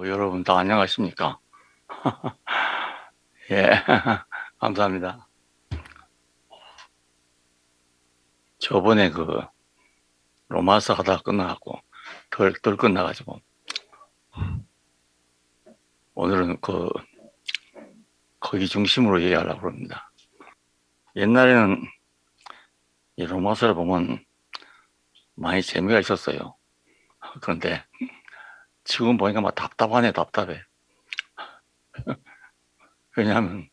여러분 다 안녕하십니까? 예, 감사합니다. 저번에 로마서 하다가 끝나갖고 덜 끝나가지고 오늘은 거기 중심으로 얘기하려고 합니다. 옛날에는 이 로마서를 보면 많이 재미가 있었어요. 그런데 지금 보니까 막 답답하네, 답답해. 왜냐하면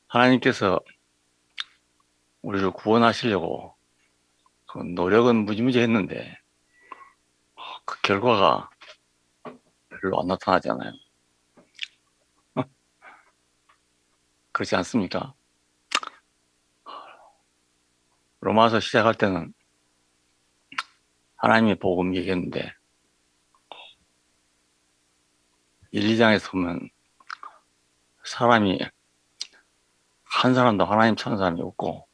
하나님께서 우리를 구원하시려고 그 노력은 무지무지 했는데 그 결과가 별로 안 나타나잖아요. 그렇지 않습니까? 로마서 시작할 때는 하나님의 복음 얘기했는데 1, 2장에서 보면 사람이 한 사람도 하나님 찾는 사람이 없고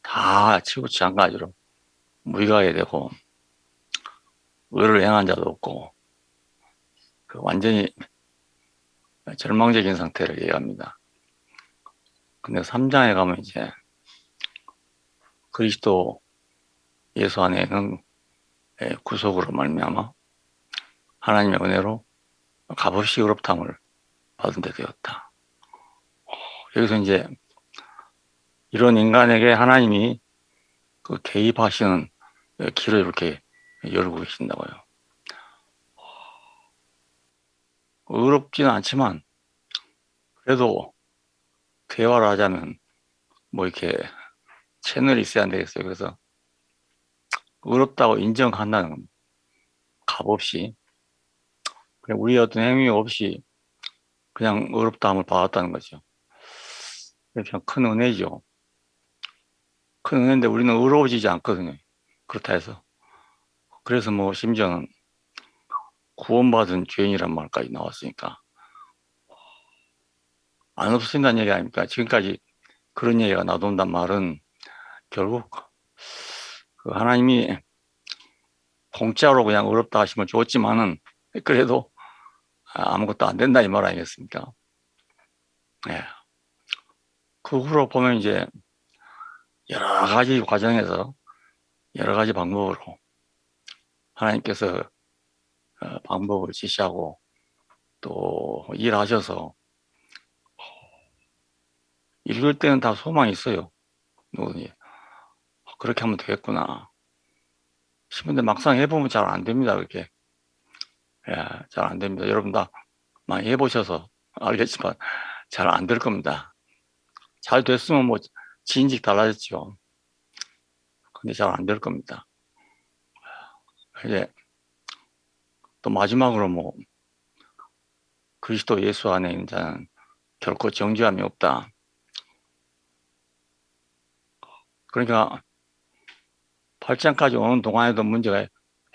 다 치우치장가지로 무기가게 되고 의를 행한 자도 없고 완전히 절망적인 상태를 얘기합니다. 근데 3장에 가면 이제 그리스도 예수 안에는 구속으로 말미암아 하나님의 은혜로 값없이 의롭다함을 받은 데 되었다. 여기서 이제 이런 인간에게 하나님이 개입하시는 길을 이렇게 열고 계신다고요. 의롭지는 않지만 그래도 대화를 하자면 뭐 이렇게 채널이 있어야 안 되겠어요. 그래서 의롭다고 인정한다는 겁니다. 값없이 그냥 우리의 어떤 행위 없이 그냥 의롭다함을 받았다는 거죠. 그냥 큰 은혜죠. 큰 은혜인데 우리는 의로워지지 않거든요. 그렇다 해서 그래서 뭐 심지어는 구원받은 죄인이란 말까지 나왔으니까 안 없어진다는 얘기 아닙니까? 지금까지 그런 얘기가 나돈단 말은 결국 그 하나님이 공짜로 그냥 의롭다 하시면 좋지만은 그래도 아무것도 안 된다 이 말 아니겠습니까? 예. 그 후로 보면 이제 여러 가지 과정에서 여러 가지 방법으로 하나님께서 방법을 지시하고 또 일하셔서 읽을 때는 다 소망이 있어요. 누구든지 그렇게 하면 되겠구나 싶은데 막상 해보면 잘 안 됩니다. 그렇게 잘 안 됩니다. 여러분 다 많이 해보셔서 알겠지만 잘 안 될 겁니다. 잘 됐으면 뭐 지인직 달라졌죠. 근데 잘 안 될 겁니다. 이제 또 마지막으로 뭐 그리스도 예수 안에 있는 자는 결코 정죄함이 없다. 그러니까 8장까지 오는 동안에도 문제가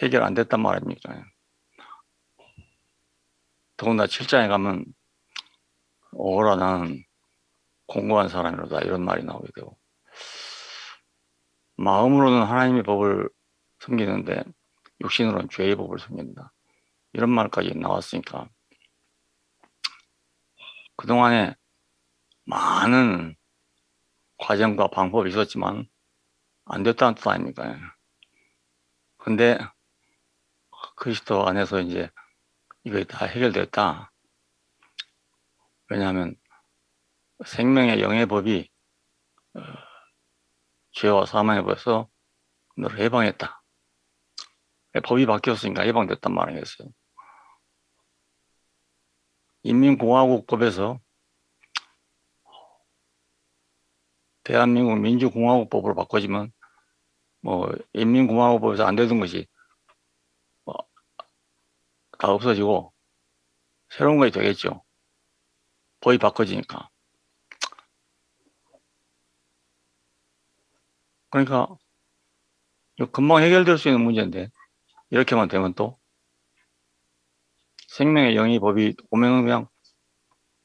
해결 안 됐단 말입니까? 더군다나 7장에 가면 오라 나는 공고한 사람이로다 이런 말이 나오게 되고 마음으로는 하나님의 법을 섬기는데 육신으로는 죄의 법을 섬긴다. 이런 말까지 나왔으니까 그동안에 많은 과정과 방법이 있었지만 안 됐다는 뜻 아닙니까? 근데 그리스도 안에서 이제 이거 다 해결됐다. 왜냐하면 생명의 영의 법이 죄와 사망의 법에서 너를 해방했다. 법이 바뀌었으니까 해방됐단 말이겠어요. 인민공화국법에서 대한민국 민주공화국법으로 바꿔지면 뭐 인민공화국법에서 안 되던 것이 뭐다 없어지고 새로운 것이 되겠죠. 법이 바꿔지니까. 그러니까 이거 금방 해결될 수 있는 문제인데 이렇게만 되면 또 생명의 영의 법이 오면 그냥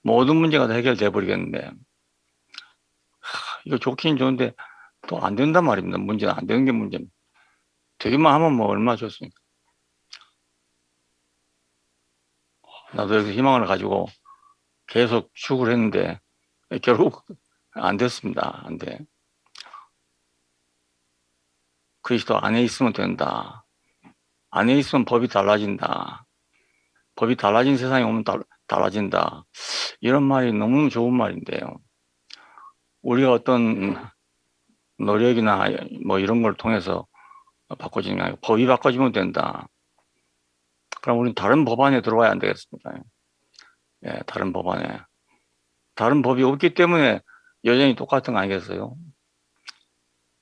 모든 문제가 다 해결돼 버리겠는데 이거 좋긴 좋은데 또 안 된단 말입니다. 문제는 안 되는 게 문제입니다. 되기만 하면 뭐 얼마 좋습니까? 나도 여기서 희망을 가지고 계속 추구를 했는데 결국 안 됐습니다. 안 돼. 그리스도 안에 있으면 된다. 안에 있으면 법이 달라진다. 법이 달라진 세상이 오면 달라진다. 이런 말이 너무 좋은 말인데요. 우리가 어떤 노력이나 뭐 이런 걸 통해서 바꿔지는 게 아니고 법이 바꿔지면 된다. 그럼 우리는 다른 법안에 들어와야 안 되겠습니까? 예, 다른 법안에. 다른 법이 없기 때문에 여전히 똑같은 거 아니겠어요?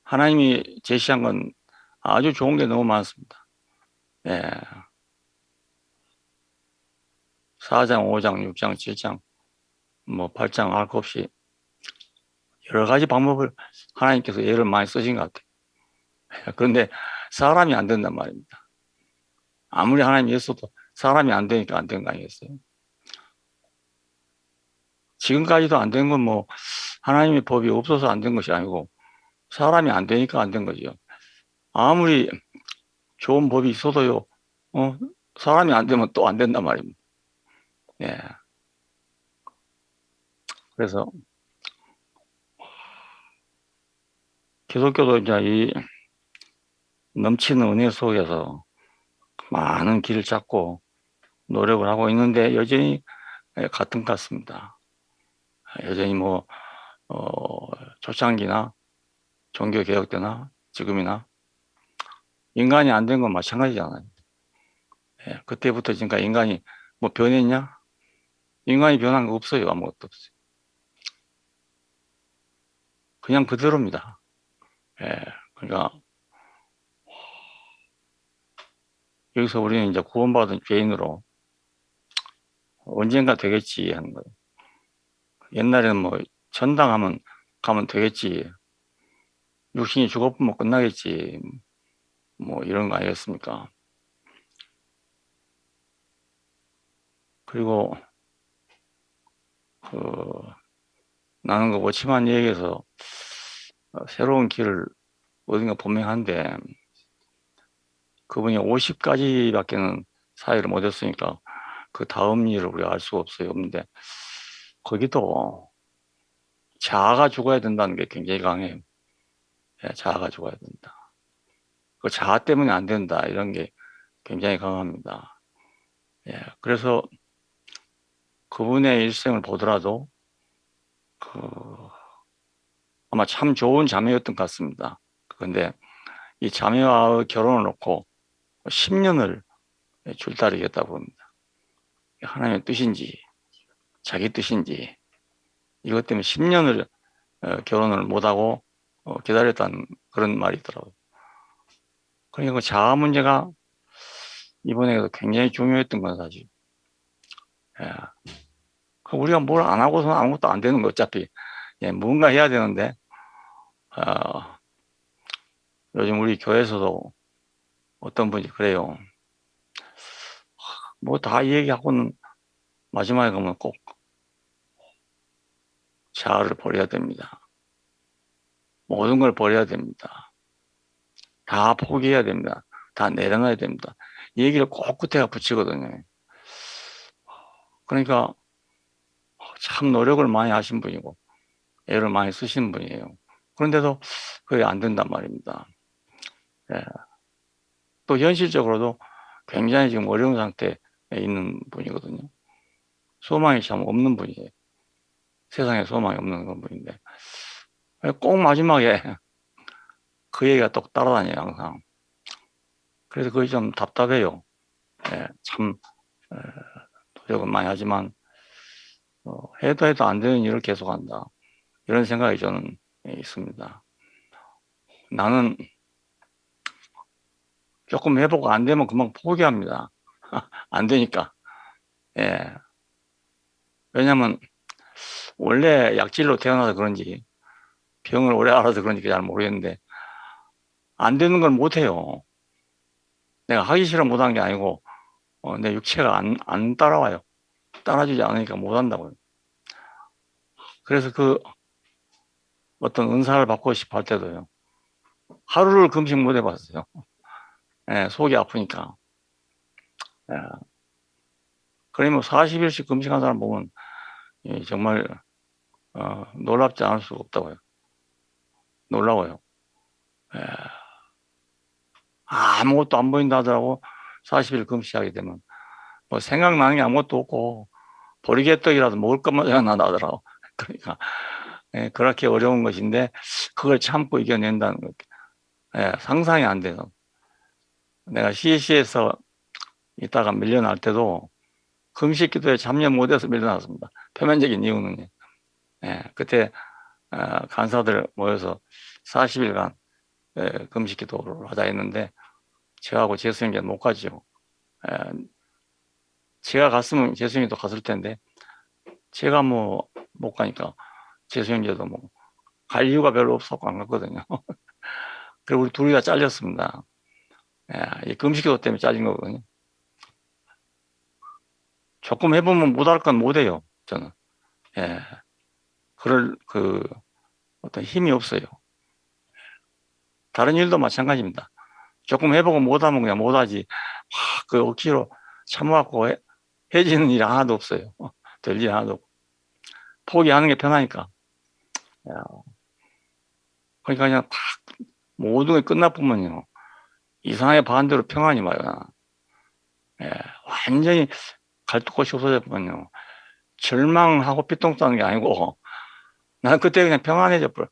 하나님이 제시한 건 아주 좋은 게 너무 많습니다. 예. 4장, 5장, 6장, 7장, 뭐 8장 할 것 없이 여러 가지 방법을 하나님께서 예를 많이 쓰신 것 같아요. 그런데 사람이 안 된단 말입니다. 아무리 하나님이 했어도 사람이 안 되니까 안 된 거 아니겠어요? 지금까지도 안 된 건 뭐 하나님의 법이 없어서 안 된 것이 아니고 사람이 안 되니까 안 된 거죠. 아무리 좋은 법이 있어도요, 어, 사람이 안 되면 또 안 된단 말입니다. 예. 그래서 기독교도 이제 이 넘치는 은혜 속에서 많은 길을 찾고 노력을 하고 있는데 여전히 같은 것 같습니다. 여전히 뭐, 초창기나 종교개혁 때나 지금이나 인간이 안 된 건 마찬가지잖아요. 예, 그때부터 지금까지 인간이 뭐 변했냐? 인간이 변한 거 없어요. 아무것도 없어요. 그냥 그대로입니다. 예, 그러니까 여기서 우리는 이제 구원받은 죄인으로 언젠가 되겠지 하는 거예요. 옛날에는 뭐 천당하면 가면 되겠지. 육신이 죽어보면 끝나겠지. 뭐 이런 거 아니겠습니까? 그리고 그 나는 그 워치만 얘기해서 새로운 길을 어딘가 분명한데 그분이 50가지밖에는 사회를 못했으니까 그 다음 일을 우리가 알 수가 없어요. 없는데 거기도 자아가 죽어야 된다는 게 굉장히 강해요. 예, 자아가 죽어야 된다. 그 자아 때문에 안 된다. 이런 게 굉장히 강합니다. 예, 그래서 그분의 일생을 보더라도 그 아마 참 좋은 자매였던 것 같습니다. 그런데 이 자매와 결혼을 놓고 10년을 줄다리겠다고 합니다. 하나님의 뜻인지 자기 뜻인지 이것 때문에 10년을 결혼을 못하고 기다렸다는 그런 말이 있더라고요. 그러니까 그 자아 문제가 이번에도 굉장히 중요했던 건 사실. 예. 그 우리가 뭘 안 하고서는 아무것도 안 되는 거 어차피. 예, 뭔가 해야 되는데 어, 요즘 우리 교회에서도 어떤 분이 그래요. 뭐 다 얘기하고는 마지막에 가면 꼭 자아를 버려야 됩니다. 모든 걸 버려야 됩니다. 다 포기해야 됩니다. 다 내려놔야 됩니다. 이 얘기를 꼭 끝에가 붙이거든요. 그러니까 참 노력을 많이 하신 분이고 애를 많이 쓰신 분이에요. 그런데도 그게 안 된단 말입니다. 예. 또 현실적으로도 굉장히 지금 어려운 상태에 있는 분이거든요. 소망이 참 없는 분이에요. 세상에 소망이 없는 분인데 꼭 마지막에 그 얘기가 또 따라다녀요, 항상. 그래서 그게 좀 답답해요. 예, 참 노력은 많이 하지만 해도 안 되는 일을 계속한다. 이런 생각이 저는 있습니다. 나는 조금 회복 안 되면 금방 포기합니다. 안 되니까. 예. 왜냐면 원래 약질로 태어나서 그런지 병을 오래 알아서 그런지 잘 모르겠는데 안 되는 걸 못해요. 내가 하기 싫어 못한 게 아니고 내 육체가 안 따라와요. 따라주지 않으니까 못한다고요. 그래서 그 어떤 은사를 받고 싶어 할 때도요. 하루를 금식 못 해봤어요. 예, 속이 아프니까. 예, 그러면 40일씩 금식한 사람 보면 정말 놀랍지 않을 수가 없다고요. 놀라워요. 예. 아무것도 안 보인다 하더라고 40일 금식하게 되면 뭐 생각나는 게 아무것도 없고 보리개떡이라도 먹을 것만 생각나다 하더라고. 그러니까 그렇게 어려운 것인데 그걸 참고 이겨낸다는 것. 상상이 안 돼서. 내가 CC에서 있다가 밀려날 때도 금식 기도에 참여 못해서 밀려났습니다. 표면적인 이유는 그때 간사들 모여서 40일간 금식 기도를 하자 했는데 저하고 재수님께 못 가죠. 제가 갔으면 재수님도 갔을 텐데 제가 뭐 못 가니까 재수님께도 뭐 갈 이유가 별로 없었고 안 갔거든요. 그리고 우리 둘이 다 잘렸습니다. 이 금식 기도 때문에 잘린 거거든요. 조금 해보면 못할 건 못해요. 저는. 그럴 어떤 힘이 없어요. 다른 일도 마찬가지입니다. 조금 해보고 못하면 그냥 못하지. 그 억지로 참아갖고 해지는 일이 하나도 없어요. 될 일이 하나도 없고. 포기하는 게 편하니까. 그러니까 그냥 탁 모든 게 끝나보면요. 이상하게 반대로 평안이 와요. 완전히 갈등꽃이 없어져 보면요. 절망하고 피똥 싸는 게 아니고 난 그때 그냥 평안해져 버려.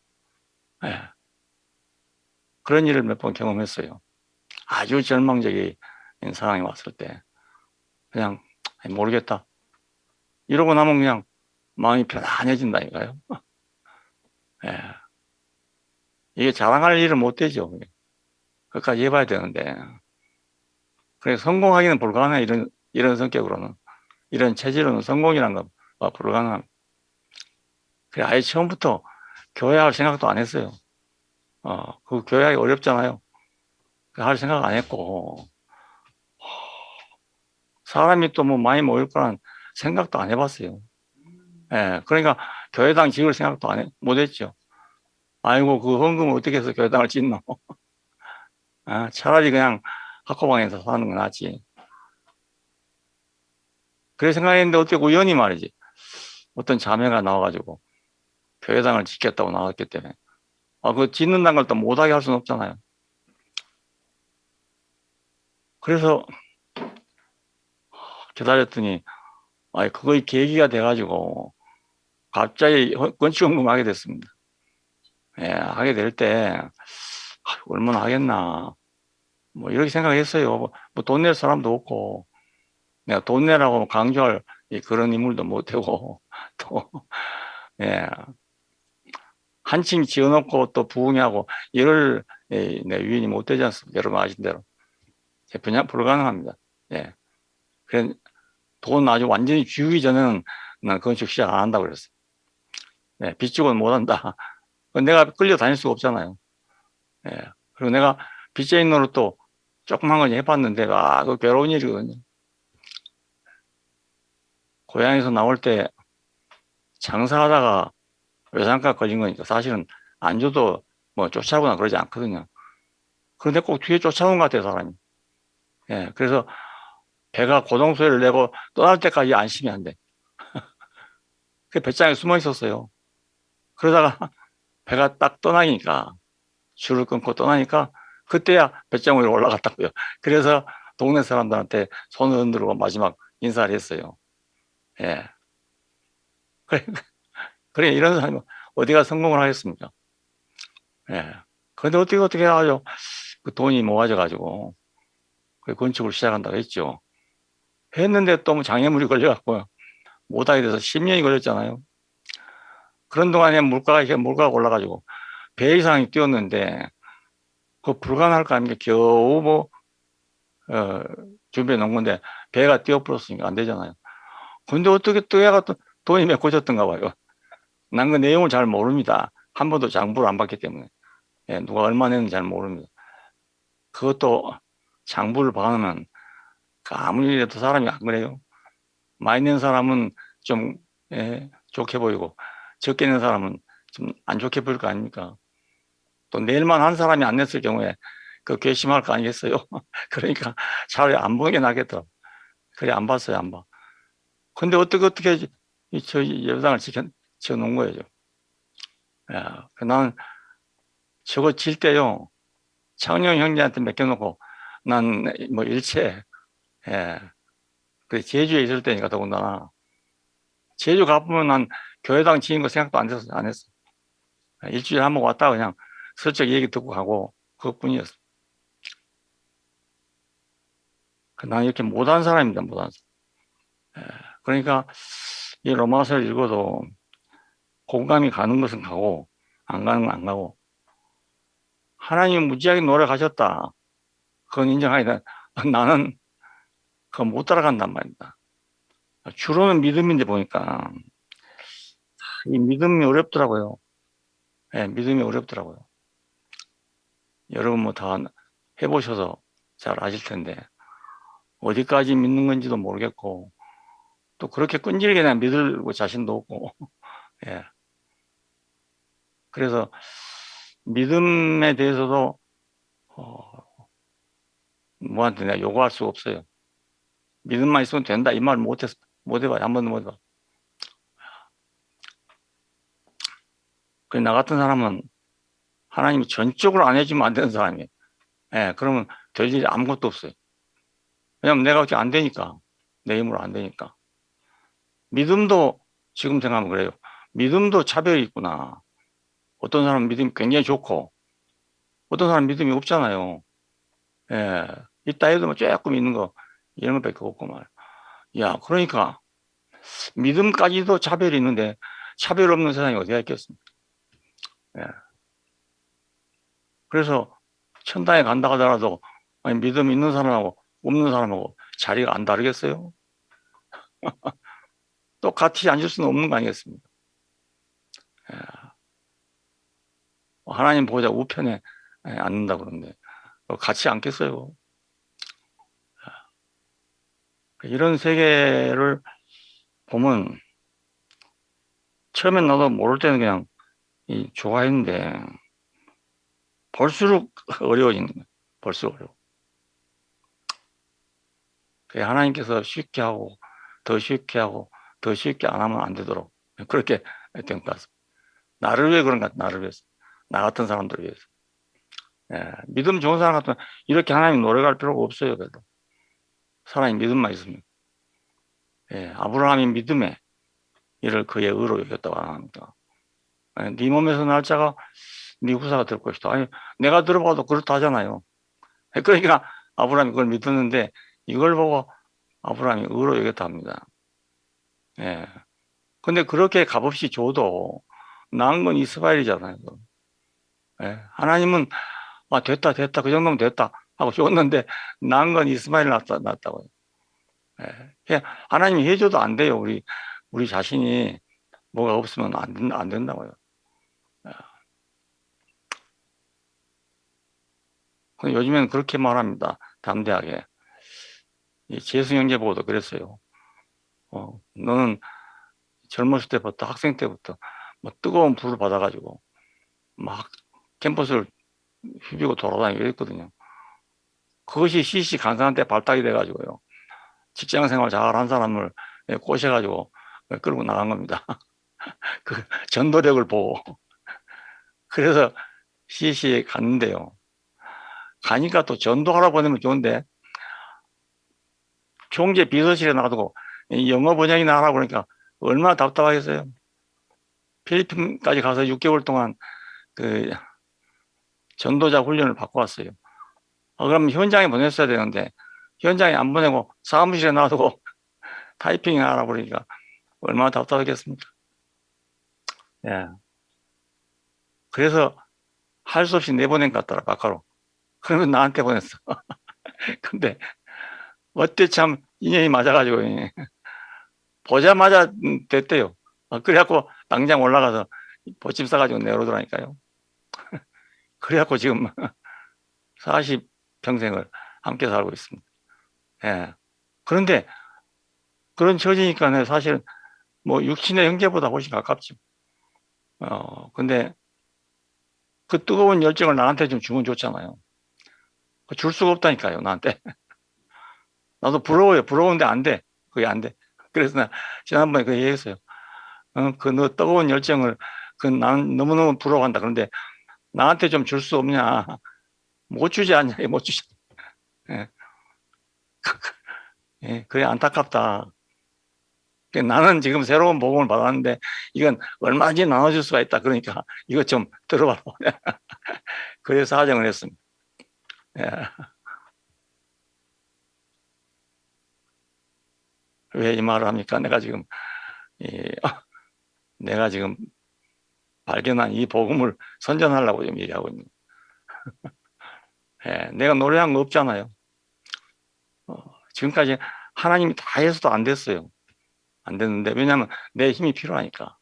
그런 일을 몇 번 경험했어요. 아주 절망적인 상황이 왔을 때 그냥 모르겠다 이러고 나면 그냥 마음이 편안해진다니까요. 이게 자랑할 일은 못 되죠. 그까지 해봐야 되는데 그래 성공하기는 불가능해. 이런 성격으로는, 이런 체질로는 성공이란 건 불가능합니다. 그래 아예 처음부터 교회할 생각도 안 했어요. 그 교회하기 어렵잖아요. 할 생각 안 했고 사람이 또 뭐 많이 모일 거란 생각도 안 해봤어요. 그러니까 교회당 지을 생각도 못했죠. 아이고 그 헌금을 어떻게 해서 교회당을 짓노. 차라리 그냥 학교방에서 사는 건 낫지. 그래 생각했는데 어떻게 우연히 말이지 어떤 자매가 나와가지고 교회당을 짓겠다고 나왔기 때문에 그 짓는다는 걸 또 못하게 할 수는 없잖아요. 그래서 기다렸더니 그거의 계기가 돼가지고 갑자기 건축헌금을 하게 됐습니다. 하게 될 때 얼마나 하겠나 뭐 이렇게 생각했어요. 뭐 돈 낼 사람도 없고 내가 돈 내라고 강조할 그런 인물도 못 되고 또 한층 지어놓고 또 부흥하고 이럴 위인이 못 되지 않습니까? 여러분 아신 대로 그냥 불가능합니다. 그래 돈 아주 완전히 쥐기 전에는 난 건축 시작 안 한다고 그랬어요. 빚주고는 못 한다. 내가 끌려 다닐 수가 없잖아요. 그리고 내가 빚쟁이 노릇도 조그만 건 해봤는데 그 괴로운 일이거든요. 고향에서 나올 때 장사하다가 외상값 걸린 거니까 사실은 안 줘도 뭐 쫓아오거나 그러지 않거든요. 그런데 꼭 뒤에 쫓아온 것 같아요, 사람이. 그래서 배가 고동소리를 내고 떠날 때까지 안심이 안 돼. 그 배짱에 숨어 있었어요. 그러다가 배가 딱 떠나니까, 줄을 끊고 떠나니까, 그때야 배짱 위로 올라갔다고요. 그래서 동네 사람들한테 손을 흔들고 마지막 인사를 했어요. 그래, 이런 사람이 어디가 성공을 하겠습니까? 그런데 어떻게 해가지고 그 돈이 모아져가지고 그 건축을 시작한다고 했죠. 했는데 또 뭐 장애물이 걸려갖고 못하게 돼서 10년이 걸렸잖아요. 그런 동안에 물가가 올라가지고 배 이상이 뛰었는데 그 불가능할 거 아닙니까? 겨우 준비해 놓은 건데 배가 뛰어버렸으니까 안 되잖아요. 근데 어떻게 또 얘가 또 돈이 메꿔졌던가 봐요. 난 그 내용을 잘 모릅니다. 한 번도 장부를 안 받기 때문에. 누가 얼마 냈는지 잘 모릅니다. 그것도 장부를 받으면 아무리 해도 사람이 안 그래요. 많이 낸 사람은 좀 좋게 보이고 적게 낸 사람은 좀 안 좋게 보일 거 아닙니까? 또 낼만 한 사람이 안 냈을 경우에 그 괘씸할 거 아니겠어요? 그러니까 차라리 안 보는 게 낫겠다. 그래 안 봤어요, 안 봐. 근데 어떻게 저 여당을 지켜놓은 거예요. 야, 나는 저거 질 때요, 창녕 형제한테 맡겨놓고, 난 뭐 일체, 예. 그 제주에 있을 때니까 더군다나. 제주 가보면 난 교회당 지인 거 생각도 안 했어. 일주일에 한 번 왔다 그냥 슬쩍 얘기 듣고 가고, 그것뿐이었어. 난 이렇게 못한 사람입니다, 못한 사람. 예. 그러니까 이 로마서를 읽어도 공감이 가는 것은 가고, 안 가는 건 안 가고, 하나님 무지하게 노력하셨다. 그건 인정하기 때 나는 그거 못 따라간단 말입니다. 주로는 믿음인데 보니까 이 믿음이 어렵더라고요. 예, 믿음이 어렵더라고요. 여러분 뭐 다 해보셔서 잘 아실 텐데 어디까지 믿는 건지도 모르겠고 또 그렇게 끈질기게 그냥 믿을 자신도 없고 예. 그래서 믿음에 대해서도 뭐한테 내가 요구할 수가 없어요. 믿음만 있으면 된다 이 말 못 해봐요. 한 번도 못 해봐. 나 같은 사람은 하나님이 전적으로 안 해주면 안 되는 사람이에요. 예, 그러면 될 일이 아무것도 없어요. 왜냐면 내가 어떻게 안 되니까. 내 힘으로 안 되니까. 믿음도 지금 생각하면 그래요. 믿음도 차별이 있구나. 어떤 사람은 믿음이 굉장히 좋고, 어떤 사람은 믿음이 없잖아요. 예, 있다 해도 뭐 조금 있는 거, 이런 것밖에 없고 말. 야, 그러니까 믿음까지도 차별이 있는데 차별 없는 세상이 어디가 있겠습니까? 예. 그래서 천당에 간다 하더라도 아니, 믿음 있는 사람하고 없는 사람하고 자리가 안 다르겠어요? 똑같이 앉을 수는 없는 거 아니겠습니까? 예. 하나님 보호자 우편에 앉는다 그러는데 같이 앉겠어요? 이런 세계를 보면 처음엔 나도 모를 때는 그냥 좋아했는데 볼수록 어려워지는 거예요. 볼수록 어려워. 하나님께서 쉽게 하고 더 쉽게 하고 더 쉽게 안 하면 안 되도록 그렇게 된 것 같습니다. 나를 위해 그런 것 같아요. 나를 위해서. 나 같은 사람들을 위해서. 예, 믿음 좋은 사람 같으면 이렇게 하나님 노력할 필요가 없어요. 그래도 사람이 믿음만 있으면. 예, 아브라함이 믿음에 이를 그의 의로 여겼다고 안 합니까? 예, 네 몸에서 날 자가 네 후사가 될 것이다. 아니, 내가 들어봐도 그렇다 하잖아요. 그러니까 아브라함이 그걸 믿었는데 이걸 보고 아브라함이 의로 여겼다 합니다. 예. 근데 그렇게 값없이 줘도 나은 건 이스마엘이잖아요. 예. 하나님은 됐다 그 정도면 됐다 하고 줬는데 나은 건 이스마엘 낳았다고요. 예. 하나님이 해줘도 안 돼요. 우리 자신이 뭐가 없으면 안 된다고요. 요즘에는 그렇게 말합니다. 담대하게. 재수 형제 보고도 그랬어요. 너는 젊었을 때부터 학생 때부터 뭐 뜨거운 불을 받아가지고 막 캠퍼스를 휘비고 돌아다니고 이랬거든요. 그것이 시시간사한테 발탁이 돼가지고요. 직장 생활 잘한 사람을 꼬셔가지고 끌고 나간 겁니다. 그 전도력을 보고. 그래서 시시에 갔는데요. 가니까 또 전도하러 보내면 좋은데 총재 비서실에 놔두고 영어 번역이나 하라고 그러니까 얼마나 답답하겠어요. 필리핀까지 가서 6개월 동안 그 전도자 훈련을 받고 왔어요. 그럼 현장에 보냈어야 되는데 현장에 안 보내고 사무실에 놔두고 타이핑 하라고 그러니까 얼마나 답답하겠습니까? 예. 그래서 할 수 없이 내보낸 것 같더라, 바카로. 그러면 나한테 보냈어. 근데 어때 참 인연이 맞아가지고 보자마자 됐대요. 그래갖고 당장 올라가서 보침 싸가지고 내려오더라니까요. 그래갖고 지금 40평생을 함께 살고 있습니다. 예. 그런데 그런 처지니까 사실 뭐 육친의 형제보다 훨씬 가깝지. 근데 그 뜨거운 열정을 나한테 좀 주면 좋잖아요. 줄 수가 없다니까요, 나한테. 나도 부러워요. 부러운데 안 돼. 그게 안 돼. 그래서 나 지난번에 그 얘기했어요. 그 너 뜨거운 열정을 그 나는 너무너무 부러워한다. 그런데 나한테 좀 줄 수 없냐? 못 주지 않냐? 못 주지. 예. 예, 그래 안타깝다. 나는 지금 새로운 복음을 받았는데 이건 얼마든지 나눠줄 수가 있다. 그러니까 이것 좀 들어봐라. 그래서 하정을 했습니다. 예. 왜 이 말을 합니까? 내가 지금 발견한 이 복음을 선전하려고 지금 얘기하고 있는. 예, 내가 노래한 거 없잖아요. 지금까지 하나님이 다 해서도 안 됐어요. 안 됐는데 왜냐하면 내 힘이 필요하니까.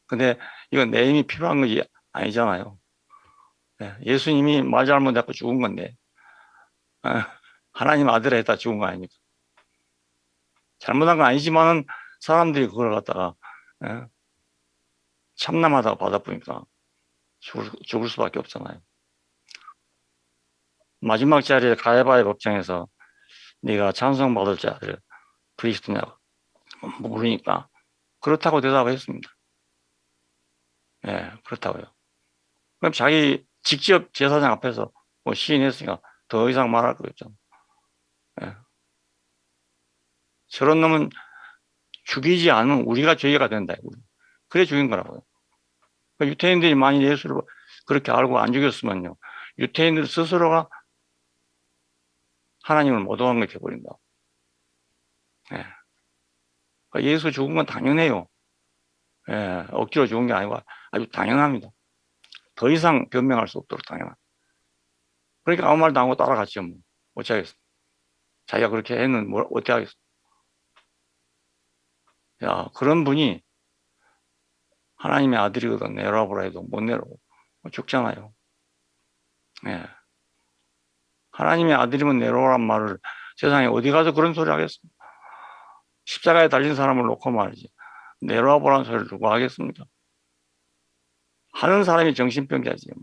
근데 이건 내 힘이 필요한 것이 아니잖아요. 예, 예수님이 말 잘못 잡고 죽은 건데 하나님 아들을 했다 죽은 거 아닙니까? 잘못한 건 아니지만은 사람들이 그걸 갖다가 예, 참남하다고 받아보니까 죽을 수밖에 없잖아요. 마지막 자리에 가야바의 법정에서 네가 찬송받을 자를 그리스도냐고 모르니까 그렇다고 대답했습니다. 예, 그렇다고요. 그럼 자기 직접 제사장 앞에서 뭐 시인했으니까 더 이상 말할 거 없잖아. 예. 저런 놈은 죽이지 않으면 우리가 죄가 된다. 그래 죽인 거라고요. 그러니까 유태인들이 만약 예수를 그렇게 알고 안 죽였으면요. 유태인들 스스로가 하나님을 모독한 걸 해버린다. 예. 그러니까 예수 죽은 건 당연해요. 예. 억지로 죽은 게 아니고 아주 당연합니다. 더 이상 변명할 수 없도록 당연합니다. 그러니까 아무 말도 안 하고 따라갔죠. 뭐. 어쩌겠어. 자기가 그렇게 했는 뭘 어떻게 하겠어. 야, 그런 분이 하나님의 아들이거든 내려와보라 해도 못 내려오고 죽잖아요. 예. 하나님의 아들이면 내려오란 말을 세상에 어디 가서 그런 소리 하겠습니까? 십자가에 달린 사람을 놓고 말이지. 내려와 보라는 소리를 누가 하겠습니까? 하는 사람이 정신병자지. 뭐.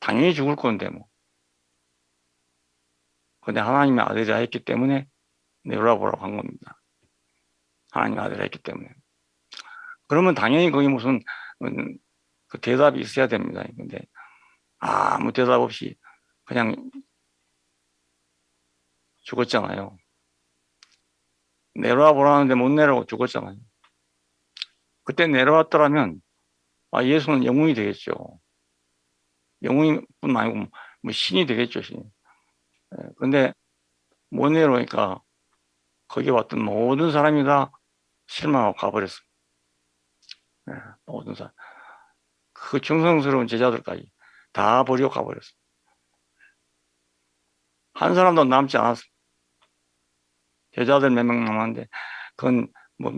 당연히 죽을 건데 뭐. 근데 하나님의 아들이라 했기 때문에 내려와 보라고 한 겁니다. 하나님의 아들이라 했기 때문에. 그러면 당연히 거기 무슨 그 대답이 있어야 됩니다. 근데 아무 대답 없이 그냥 죽었잖아요. 내려와 보라는데 못 내려오고 죽었잖아요. 그때 내려왔더라면 예수는 영웅이 되겠죠. 영웅뿐 아니고 뭐 신이 되겠죠. 신. 근데 못 내려오니까 거기 왔던 모든 사람이 다 실망하고 가버렸습니다. 모든 사람. 그 충성스러운 제자들까지 다 버리고 가버렸습니다. 한 사람도 남지 않았습니다. 제자들 몇 명 남았는데 그건 뭐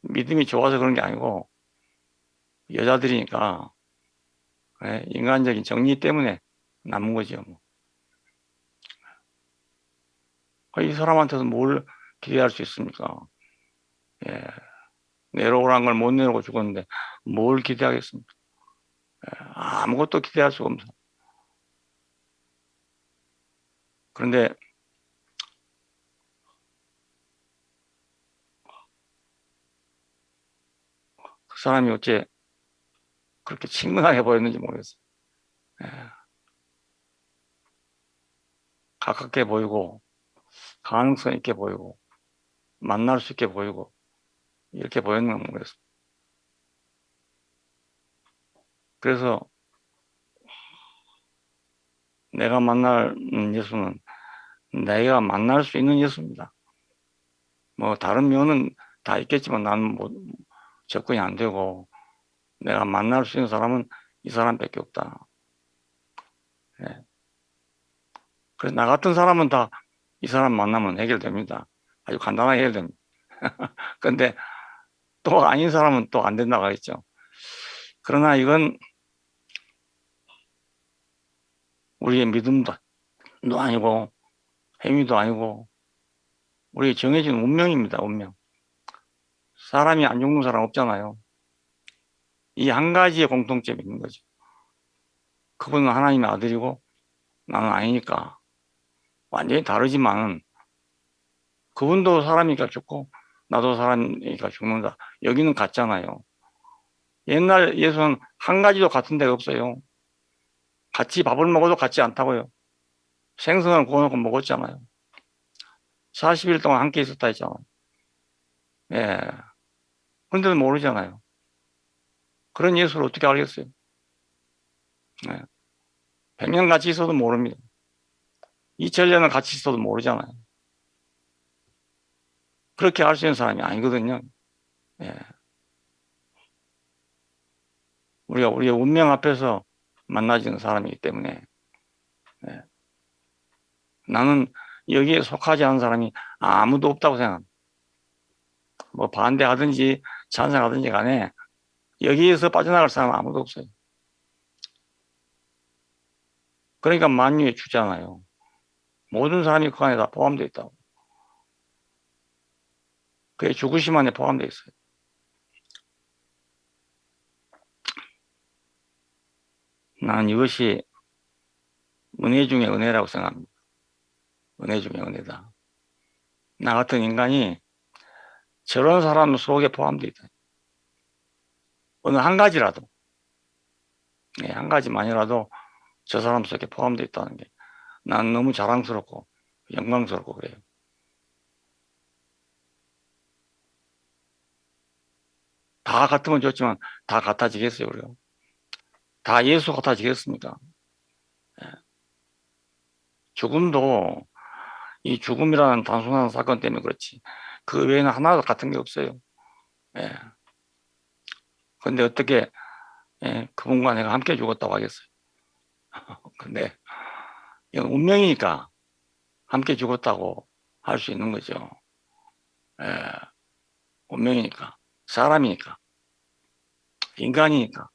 믿음이 좋아서 그런 게 아니고 여자들이니까 인간적인 정리 때문에 남은 거죠. 뭐. 이 사람한테서 뭘 기대할 수 있습니까? 예. 내려오란 걸 못 내려오고 죽었는데 뭘 기대하겠습니까? 아무것도 기대할 수가 없습니다. 그런데 그 사람이 어째 그렇게 친근하게 보였는지 모르겠어요. 예. 가깝게 보이고 가능성 있게 보이고 만날 수 있게 보이고 이렇게 보였는 건 모르겠어요. 그래서 내가 만날 예수는 내가 만날 수 있는 예수입니다. 뭐 다른 면은 다 있겠지만 나는 뭐 접근이 안 되고 내가 만날 수 있는 사람은 이 사람밖에 없다. 예. 그래서 나 같은 사람은 다 이 사람 만나면 해결됩니다. 아주 간단하게 해결됩니다. 근데 또 아닌 사람은 또 안 된다고 하겠죠. 그러나 이건 우리의 믿음도 아니고 행위도 아니고 우리 정해진 운명입니다. 운명. 사람이 안 죽는 사람 없잖아요. 이 한 가지의 공통점이 있는 거죠. 그분은 하나님의 아들이고 나는 아니니까 완전히 다르지만 그분도 사람이니까 죽고 나도 사람이니까 죽는다. 여기는 같잖아요. 옛날 예수는 한 가지도 같은 데가 없어요. 같이 밥을 먹어도 같지 않다고요. 생선을 구워놓고 먹었잖아요. 40일 동안 함께 있었다 했잖아요. 예. 근데도 모르잖아요. 그런 예수를 어떻게 알겠어요? 예. 100년 같이 있어도 모릅니다. 2000년을 같이 있어도 모르잖아요. 그렇게 알 수 있는 사람이 아니거든요. 예. 우리가 우리의 운명 앞에서 만나지는 사람이기 때문에 예. 나는 여기에 속하지 않은 사람이 아무도 없다고 생각합니다. 뭐 반대하든지 찬성하든지 간에 여기에서 빠져나갈 사람은 아무도 없어요. 그러니까 만유의 주잖아요. 모든 사람이 그 안에 다 포함되어 있다고. 그게 죽으심 안에 포함되어 있어요. 나는 이것이 은혜 중에 은혜라고 생각합니다. 은혜 중에 은혜다. 나 같은 인간이 저런 사람 속에 포함되어 있다. 어느 한 가지라도, 한 가지만이라도 저 사람 속에 포함되어 있다는 게 난 너무 자랑스럽고 영광스럽고 그래요. 다 같으면 좋지만 다 같아지겠어요, 우리가? 다 예수 같아지겠습니까? 죽음도 이 죽음이라는 단순한 사건 때문에 그렇지. 그 외에는 하나도 같은 게 없어요. 예. 근데 어떻게, 그분과 내가 함께 죽었다고 하겠어요. 근데 이건 운명이니까 함께 죽었다고 할 수 있는 거죠. 예. 운명이니까. 사람이니까. 인간이니까.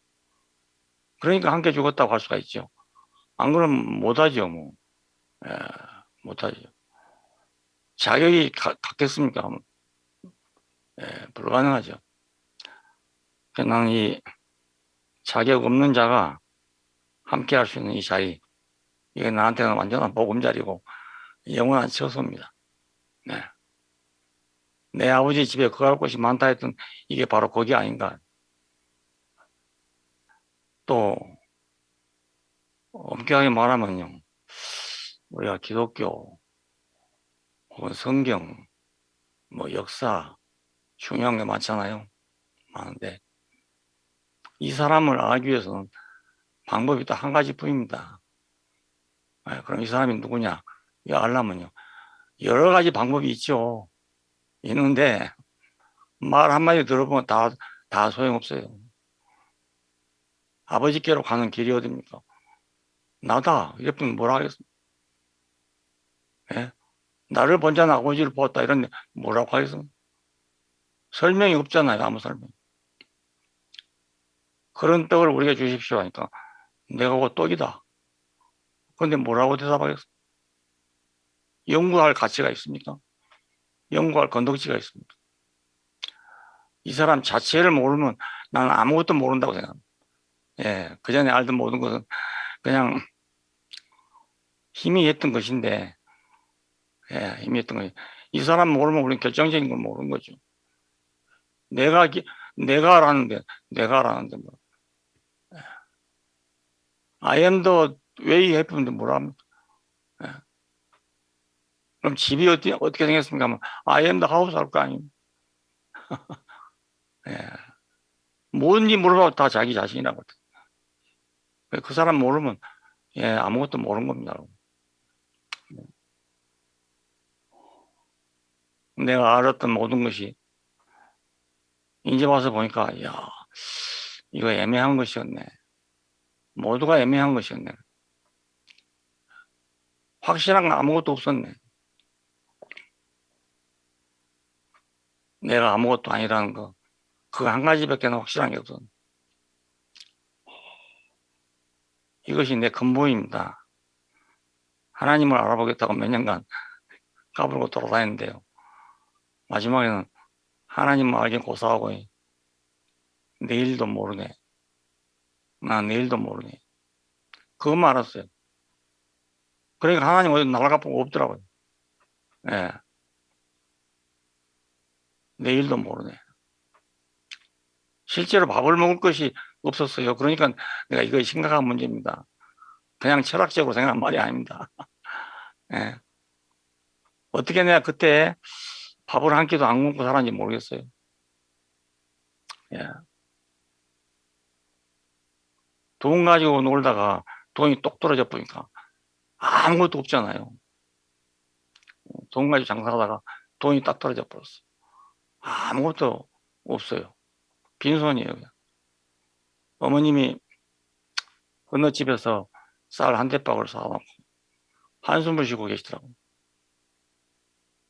그러니까 함께 죽었다고 할 수가 있죠. 안 그러면 못하죠, 뭐. 예. 못하죠. 자격이 같겠습니까? 예. 불가능하죠. 나는 이 자격 없는 자가 함께 할 수 있는 이 자리, 이게 나한테는 완전한 보금자리고 영원한 처소입니다. 네. 내 아버지 집에 거할 곳이 많다 했던 이게 바로 거기 아닌가. 또 엄격하게 말하면요, 우리가 기독교 혹은 성경, 뭐 역사 중요한 게 많잖아요. 많은데 이 사람을 알기 위해서는 방법이 딱 한 가지뿐입니다. 그럼 이 사람이 누구냐? 이거 알려면요, 여러 가지 방법이 있죠. 있는데 말 한마디 들어보면 다 소용없어요. 아버지께로 가는 길이 어딥니까? 나다. 이랬더니 뭐라 하겠습니까? 예? 나를 본 자는 아버지를 보았다. 이런데 뭐라고 하겠습니까? 설명이 없잖아요. 아무 설명. 그런 떡을 우리에게 주십시오 하니까 내가 곧 떡이다. 그런데 뭐라고 대답하겠습니까? 연구할 가치가 있습니까? 연구할 건덕지가 있습니까? 이 사람 자체를 모르면 나는 아무것도 모른다고 생각합니다. 예, 그 전에 알던 모든 것은 그냥 힘이 했던 것인데, 힘이 했던 것이. 이 사람 모르면 우리는 결정적인 걸 모르는 거죠. 내가, 내가 알았는데, 내가 알았는데, 뭐. I am the way 해프인데 뭐라 합니까? 예. 그럼 집이 어떻게 생겼습니까? 하면 I am the house 할 거 아닙니까? 예. 뭔지 물어봐도 다 자기 자신이라고. 그 사람 모르면, 아무것도 모르는 겁니다. 내가 알았던 모든 것이 이제 와서 보니까, 야, 이거 애매한 것이었네. 모두가 애매한 것이었네. 확실한 건 아무것도 없었네. 내가 아무것도 아니라는 거. 그 한 가지밖에 확실한 게 없었네. 이것이 내 근본입니다. 하나님을 알아보겠다고 몇 년간 까불고 돌아다녔는데요. 마지막에는 하나님을 알긴 고사하고, 내일도 모르네. 나 내일도 모르네. 그것만 알았어요. 그러니까 하나님 어디 날아가 보고 없더라고요. 예. 내일도 모르네. 실제로 밥을 먹을 것이 없었어요. 그러니까 내가 이거 심각한 문제입니다. 그냥 철학적으로 생각한 말이 아닙니다. 예. 어떻게 내가 그때 밥을 한 끼도 안 먹고 살았는지 모르겠어요. 예. 돈 가지고 놀다가 돈이 똑 떨어져 보니까 아무것도 없잖아요. 돈 가지고 장사하다가 돈이 딱 떨어져 버렸어. 아무것도 없어요. 빈손이에요. 그냥. 어머님이 어느 집에서 쌀 한 대박을 사와놓고 한숨을 쉬고 계시더라고요.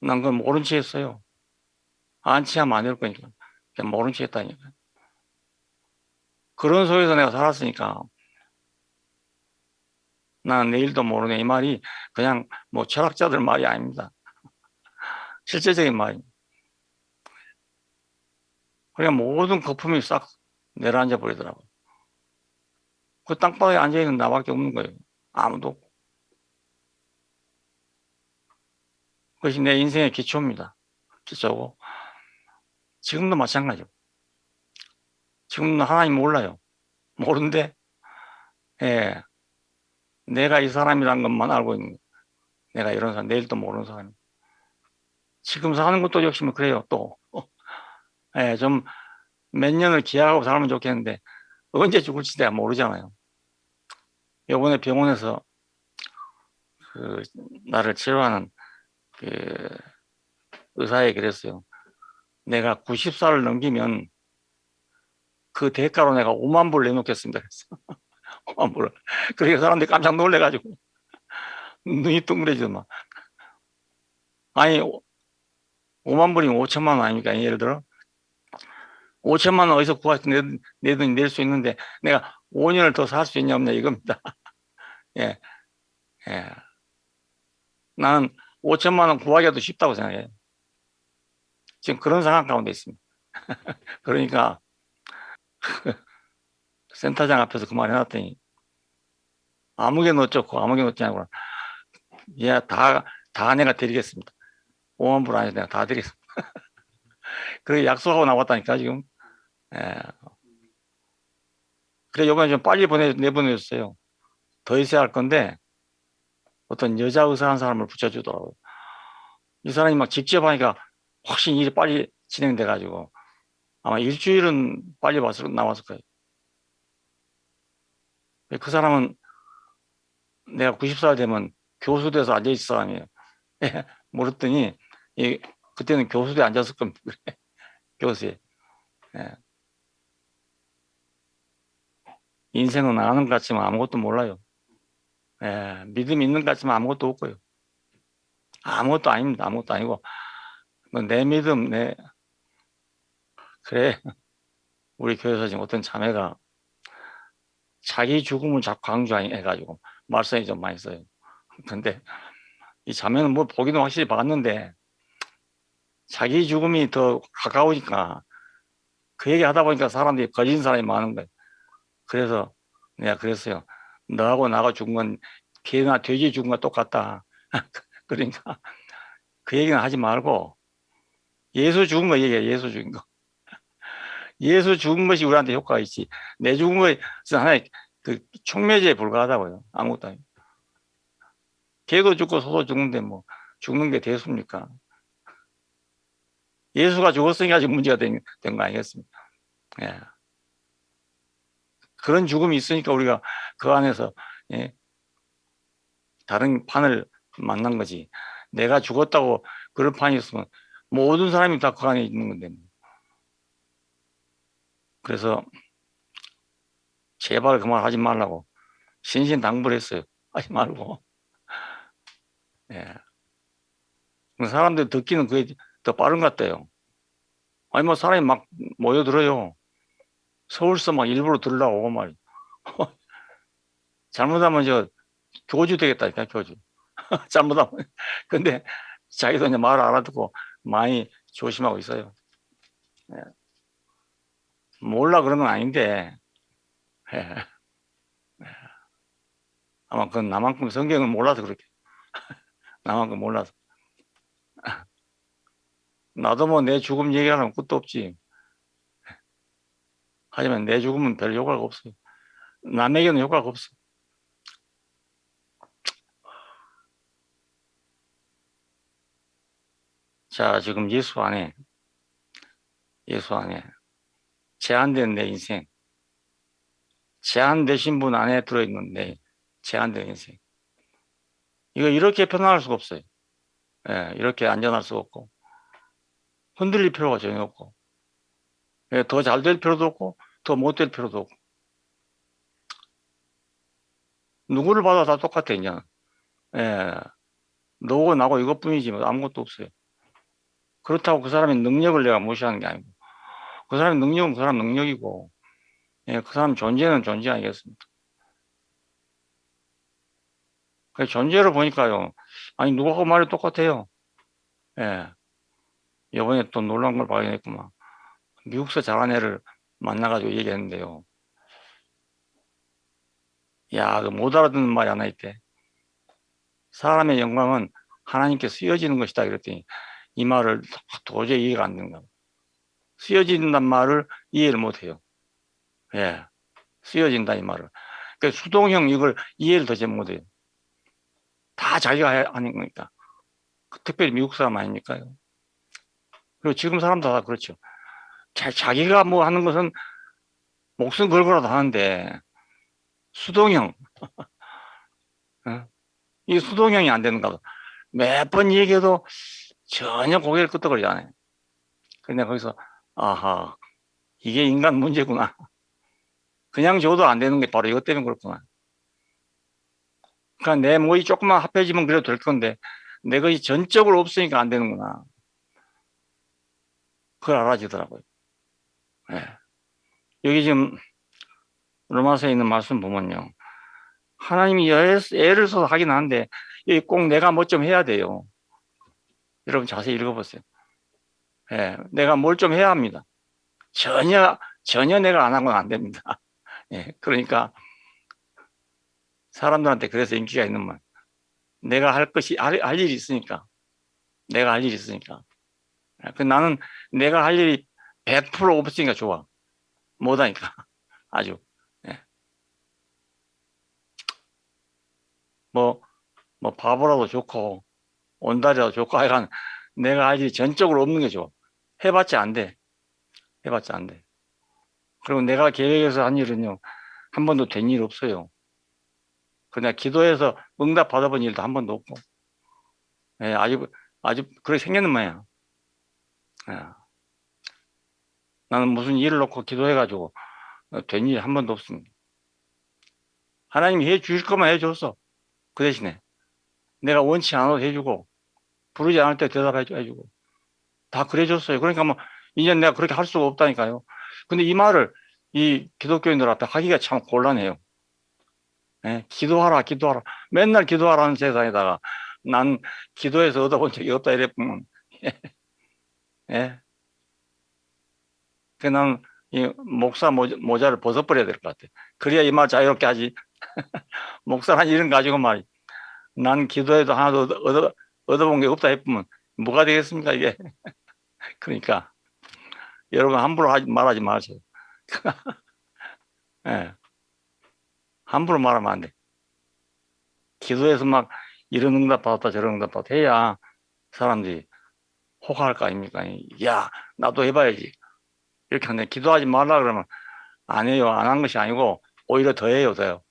난 그건 모른 체 했어요. 안 취하면 안 될 거니까. 그냥 모른 체 했다니까. 그런 속에서 내가 살았으니까 난 내일도 모르네. 이 말이 그냥 뭐 철학자들 말이 아닙니다. 실제적인 말입니다. 그냥 모든 거품이 싹 내려앉아 버리더라고요. 그 땅바닥에 앉아있는 나밖에 없는 거예요. 아무도 없고. 그것이 내 인생의 기초입니다. 기초고. 지금도 마찬가지고. 지금도 하나님 몰라요. 모르는데, 예, 내가 이 사람이란 것만 알고 있는 거예요. 내가 이런 사람, 내일도 모르는 사람. 지금 사는 것도 역시 뭐 그래요, 또. 예, 좀 몇 년을 기약하고 살면 좋겠는데, 언제 죽을지 내가 모르잖아요. 요번에 병원에서 그, 나를 치료하는 그 의사에게 그랬어요. 내가 90살을 넘기면 그 대가로 내가 5만 불 내놓겠습니다. 그랬어. 5만 불. 그러니까 사람들이 깜짝 놀래가지고 눈이 둥그레지더만. 아니, 5만 불이면 5천만 원 아닙니까? 예를 들어. 5천만 원 어디서 구해서 내든지 낼 수 있는데 내가 5년을 더 살 수 있냐 없냐 이겁니다. 예, 예. 나는 5천만 원 구하기도 쉽다고 생각해요. 지금 그런 상황 가운데 있습니다. 그러니까 센터장 앞에서 그 말 해놨더니 아무개는 어쩌고 아무개는 어쩌냐고. 예, 다 내가 드리겠습니다. 5만 불 아니서 내가 다 드리겠습니다. 그렇게 약속하고 나왔다니까 지금. 예. 그래 요번에 좀 빨리 내보내줬어요. 더 있어야 할 건데 어떤 여자 의사 한 사람을 붙여주더라고요. 이 사람이 막 직접 하니까 훨씬 일이 빨리 진행돼 가지고 아마 일주일은 빨리 나왔을 거예요. 그 사람은 내가 90살 되면 교수돼서 앉아있을 사람이에요. 물었더니 그때는 교수대에 앉았을 겁니다. 교수에. 예. 인생은 아는 것 같지만 아무것도 몰라요. 예. 믿음이 있는 것 같지만 아무것도 없고요. 아무것도 아닙니다. 아무것도 아니고 뭐내 믿음 그래. 우리 교회에서 지금 어떤 자매가 자기 죽음을 자꾸 강조해가지고 말썽이 좀 많이 써요. 근데 이 자매는 뭐 보기는 확실히 봤는데 자기 죽음이 더 가까우니까 그 얘기 하다 보니까 사람들이 거짓 사람이 많은 거예요. 그래서 내가 그랬어요. 너하고 나가 죽은 건 개나 돼지 죽은 거 똑같다. 그러니까 그 얘기는 하지 말고 예수 죽은 거 얘기해. 예수 죽은 거. 예수 죽은 것이 우리한테 효과가 있지. 내 죽은 것은 하나의 그 촉매제에 불과하다고요. 아무것도 아니고. 개도 죽고 소도 죽는데 뭐 죽는 게 대수입니까? 예수가 죽었으니까 지금 문제가 된 거 아니겠습니까? 예. 그런 죽음이 있으니까 우리가 그 안에서 예, 다른 판을 만난 거지. 내가 죽었다고 그런 판이 있으면 모든 사람이 다 그 안에 있는 건데. 그래서 제발 그 말 하지 말라고 신신당부를 했어요. 하지 말고. 예. 사람들 듣기는 그게 더 빠른 것 같아요. 아니 뭐 사람이 막 모여들어요. 서울서 막 일부러 들으려고 말이야. 잘못하면 저 교주 되겠다니까 교주. 잘못하면. 근데 자기도 이제 말 알아듣고 많이 조심하고 있어요. 예. 몰라 그런 건 아닌데 예. 아마 그건 나만큼 성경을 몰라서 그렇게 나만큼 몰라서 나도 뭐 내 죽음 얘기하는 것도 없지. 하지만 내 죽음은 별 효과가 없어요. 남에게는 효과가 없어. 자, 지금 예수 안에 제한된 내 인생, 제한되신 분 안에 들어있는데 제한된 인생. 이거 이렇게 편안할 수가 없어요. 예, 이렇게 안전할 수가 없고 흔들릴 필요가 전혀 없고, 예, 더 잘 될 필요도 없고 더 못 될 필요도 없고, 누구를 봐도 다 똑같아 이제. 예, 너고 나고 이것뿐이지 뭐 아무것도 없어요. 그렇다고 그 사람의 능력을 내가 무시하는 게 아니고, 그 사람의 능력은 그 사람 능력이고, 예, 그 사람 존재는 존재 아니겠습니까? 그 존재를 보니까요, 아니 누가 그 말이 똑같아요. 예, 이번에 또 놀라운 걸 발견했구만. 미국서 잘한 애를 만나가지고 얘기했는데요. 야, 그 못 알아듣는 말이 하나 있대. 사람의 영광은 하나님께 쓰여지는 것이다. 그랬더니 이 말을 도저히 이해가 안 된다. 쓰여진단 말을 이해를 못 해요. 예, 쓰여진다 이 말을. 그 수동형 이걸 이해를 도저히 못 해요. 다 자기가 하는 거니까. 특별히 미국 사람 아니니까요. 그리고 지금 사람도 다 그렇죠. 자기가 뭐 하는 것은 목숨 걸고라도 하는데, 수동형, 어? 이 수동형이 안 되는가 봐. 몇 번 얘기해도 전혀 고개를 끄덕거리지 않아요. 근데 거기서, 아하, 이게 인간 문제구나. 그냥 줘도 안 되는 게 바로 이것 때문에 그렇구나. 그러니까 내 몸이 조금만 합해지면 그래도 될 건데, 내 것이 전적으로 없으니까 안 되는구나. 그걸 알아지더라고요. 예. 여기 지금 로마서에 있는 말씀 보면요. 하나님이 애를 써서 하긴 하는데, 여기 꼭 내가 뭐 좀 해야 돼요. 여러분 자세히 읽어보세요. 예, 내가 뭘 좀 해야 합니다. 전혀 내가 안 하고는 안 됩니다. 예, 그러니까 사람들한테 그래서 인기가 있는 말. 내가 할 일이 있으니까. 내가 할 일이 있으니까. 그 나는 내가 할 일이 100% 없으니까 좋아. 못하니까. 아주. 예. 뭐, 뭐, 바보라도 좋고, 온달이라도 좋고, 하여간 내가 할 일이 전적으로 없는 게 좋아. 해봤자 안 돼. 해봤자 안 돼. 그리고 내가 계획해서 한 일은요, 한 번도 된 일 없어요. 그냥 기도해서 응답 받아본 일도 한 번도 없고, 예, 아주 그렇게 생겼는 모양. 예. 나는 무슨 일을 놓고 기도해가지고 된 일이 한 번도 없습니다. 하나님이 해 주실 것만 해줬어. 그 대신에 내가 원치 않아도 해주고, 부르지 않을 때 대답해주고 다 그래줬어요. 그러니까 뭐 이제 내가 그렇게 할 수가 없다니까요. 근데 이 말을 이 기독교인들 앞에 하기가 참 곤란해요. 예? 기도하라, 기도하라. 맨날 기도하라는 세상에다가 난 기도해서 얻어본 적이 없다 이랬으면, 예? 그 나는 이 목사 모자를 벗어버려야 될 것 같아. 그래야 이 말 자유롭게 하지. 목사란 이름 가지고 말이, 난 기도해도 하나도 얻어본 게 없다 했으면 뭐가 되겠습니까 이게. 그러니까 여러분 함부로 말하지 마세요. 예, 함부로 말하면 안 돼. 기도해서 막 이런 응답 받았다 저런 응답 받았다 해야 사람들이 호강할 거 아닙니까? 야, 나도 해봐야지. 이렇게 하는데 기도하지 말라 그러면 안 해요. 안 한 것이 아니고 오히려 더 해요, 더요.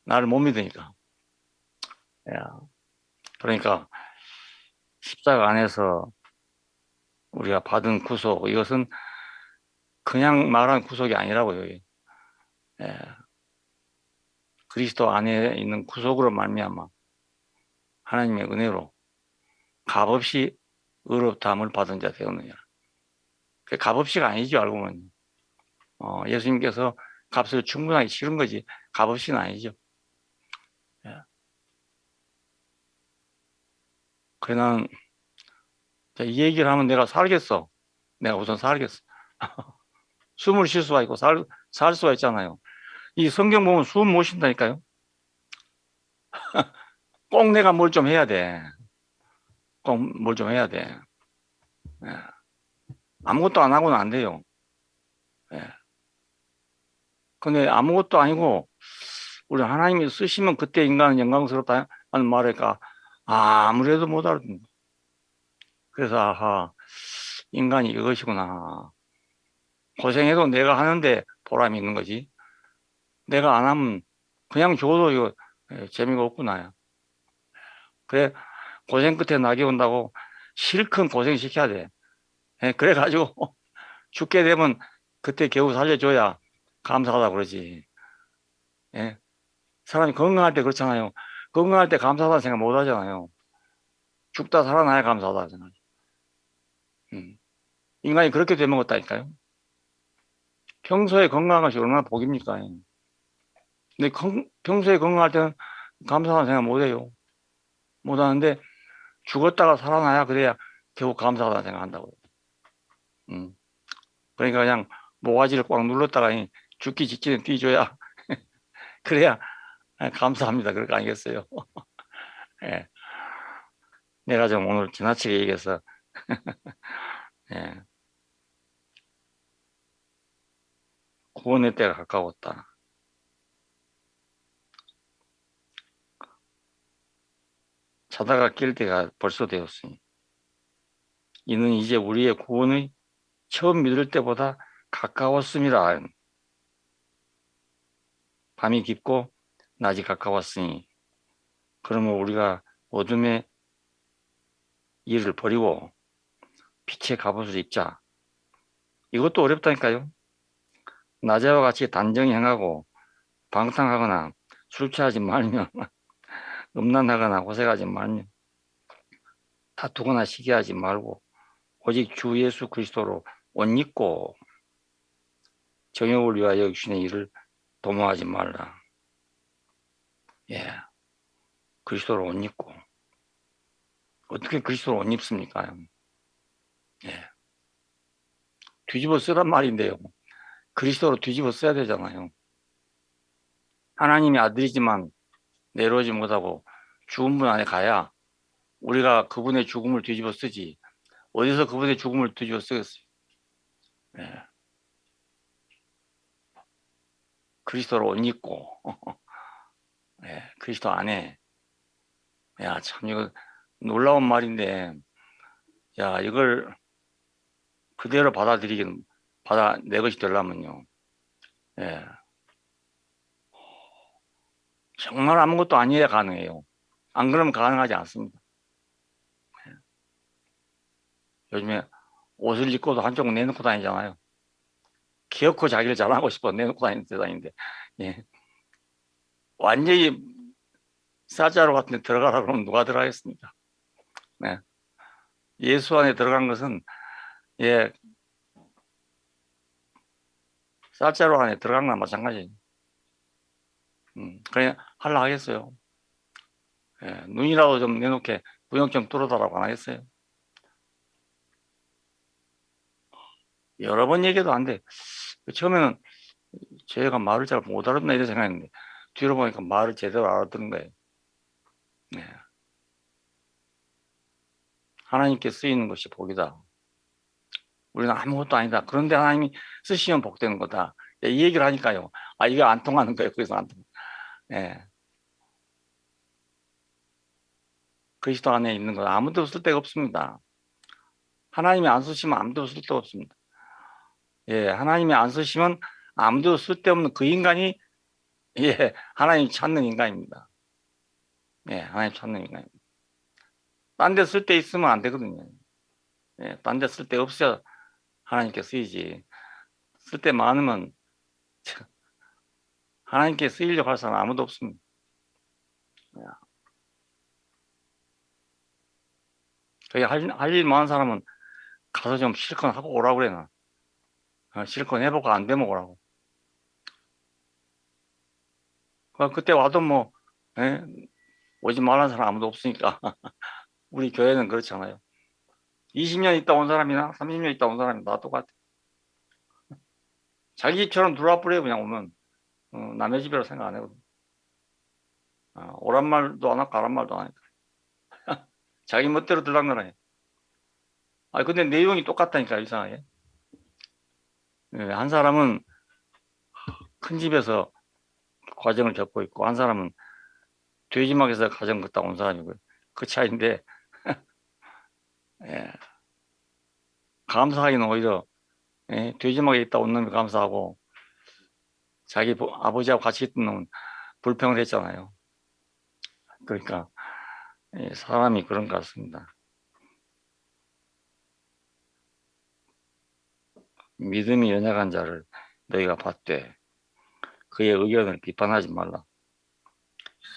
나를 못 믿으니까. 야, 그러니까 십자가 안에서 우리가 받은 구속, 이것은 그냥 말하는 구속이 아니라고요. 예, 그리스도 안에 있는 구속으로 말미암아 하나님의 은혜로 값없이 의롭다함을 받은 자 되었느냐. 그 값없이가 아니죠, 알고 보면. 예수님께서 값을 충분하게 치른 거지 값없이는 아니죠. 예. 그래 나는 이 얘기를 하면 내가 살겠어. 내가 우선 살겠어. 숨을 쉴 수가 있고 살 수가 있잖아요. 이 성경 보면 숨 못 쉰다니까요. 꼭 내가 뭘 좀 해야 돼. 꼭 뭘 좀 해야 돼. 예. 아무것도 안 하고는 안 돼요. 예. 근데 아무것도 아니고 우리 하나님이 쓰시면 그때 인간은 영광스럽다 하는 말이니까 아무래도 못 알아듣는. 그래서 아하, 인간이 이것이구나. 고생해도 내가 하는데 보람이 있는 거지. 내가 안 하면 그냥 줘도 이거 재미가 없구나. 그래, 고생 끝에 낙이 온다고 실컷 고생시켜야 돼. 그래가지고 죽게 되면 그때 겨우 살려줘야 감사하다 그러지. 예. 사람이 건강할 때 그렇잖아요. 건강할 때 감사하다 생각 못 하잖아요. 죽다 살아나야 감사하다 생각. 인간이 그렇게 되면 것다니까요. 평소에 건강한 것이 얼마나 복입니까? 근데 평소에 건강할 때는 감사하다 생각 못 해요. 못 하는데 죽었다가 살아나야 그래야 겨우 감사하다 생각한다고요. 그러니까 그냥 모가지를 꽉 눌렀다가 죽기 직전에 뛰줘야 그래야 감사합니다. 그럴 거 아니겠어요? 예. 내가 좀 오늘 지나치게 얘기해서 예. 구원의 때가 가까웠다. 자다가 깰 때가 벌써 되었으니 이는 이제 우리의 구원의 처음 믿을 때보다 가까웠음이라. 밤이 깊고 낮이 가까웠으니 그러면 우리가 어둠의 일을 버리고 빛의 갑옷을 입자. 이것도 어렵다니까요. 낮에와 같이 단정히 행하고 방탕하거나 술 취하지 말며 음란하거나 호색하지 말며 다투거나 시기하지 말고 오직 주 예수 그리스도로 옷 입고 정욕을 위하여 육신의 일을 도모하지 말라. 예, 그리스도로 옷 입고 어떻게 그리스도로 옷 입습니까? 예, 뒤집어 쓰란 말인데요. 그리스도로 뒤집어 써야 되잖아요. 하나님의 아들이지만 내려오지 못하고 죽은 분 안에 가야 우리가 그분의 죽음을 뒤집어 쓰지. 어디서 그분의 죽음을 뒤집어 쓰겠어요? 예, 그리스도로 옷 입고 예, 그리스도 안에. 야, 참 이거 놀라운 말인데, 야, 이걸 그대로 받아 내 것이 되려면요. 예, 정말 아무것도 아니어야 가능해요. 안 그러면 가능하지 않습니다. 요즘에 옷을 입고도 한쪽은 내놓고 다니잖아요. 기어코 자기를 자랑하고 싶어 내놓고 다니는 세상인데, 예. 완전히 쌀자루 같은 데 들어가라 그러면 누가 들어가겠습니까? 네. 예수 안에 들어간 것은, 예, 쌀자루 안에 들어간 거나 마찬가지예요. 그냥 하려 하겠어요. 예, 눈이라도 좀 내놓게 구역 좀 뚫어달라고 안 하겠어요? 여러 번 얘기해도 안 돼. 처음에는 제가 말을 잘 못 알아듣나 이런 생각했는데 뒤로 보니까 말을 제대로 알아듣는 거예요. 네. 하나님께 쓰이는 것이 복이다. 우리는 아무것도 아니다. 그런데 하나님이 쓰시면 복되는 거다. 이 얘기를 하니까요. 아, 이게 안 통하는 거예요. 그래서 안 통해. 예. 그리스도 안에 있는 건 아무도 쓸데가 없습니다. 하나님이 안 쓰시면 아무도 쓸데가 없습니다. 예, 하나님이 안 쓰시면 아무도 쓸데없는 그 인간이, 예, 하나님 찾는 인간입니다. 예, 하나님 찾는 인간입니다. 딴 데 쓸 데 있으면 안 되거든요. 예, 딴 데 쓸 데 없어 하나님께 쓰이지. 쓸 데 많으면 하나님께 쓰이려고 할 사람 아무도 없습니다. 예. 할일 많은 사람은 가서 좀 실컷 하고 오라고 그래, 나. 실컷 해보고 안 되면 오라고. 그때 와도 뭐, 예, 오지 말라는 사람 아무도 없으니까. 우리 교회는 그렇잖아요. 20년 있다 온 사람이나 30년 있다 온 사람이 다 똑같아. 자기 집처럼 들어와 버려요, 그냥 오면. 남의 집이라고 생각 안 해거든. 오란 말도 안 하고 가란 말도 안 하니까. 자기 멋대로 들락날락해. 아, 근데 내용이 똑같다니까, 이상하게. 예, 한 사람은 큰 집에서 과정을 겪고 있고, 한 사람은 돼지막에서 가정 걷다 온 사람이고요. 그 차이인데, 예, 감사하기는 오히려, 예, 돼지막에 있다 온 놈이 감사하고, 자기 아버지하고 같이 있던 놈은 불평했잖아요. 그러니까, 예, 사람이 그런 것 같습니다. 믿음이 연약한 자를 너희가 봤되, 그의 의견을 비판하지 말라.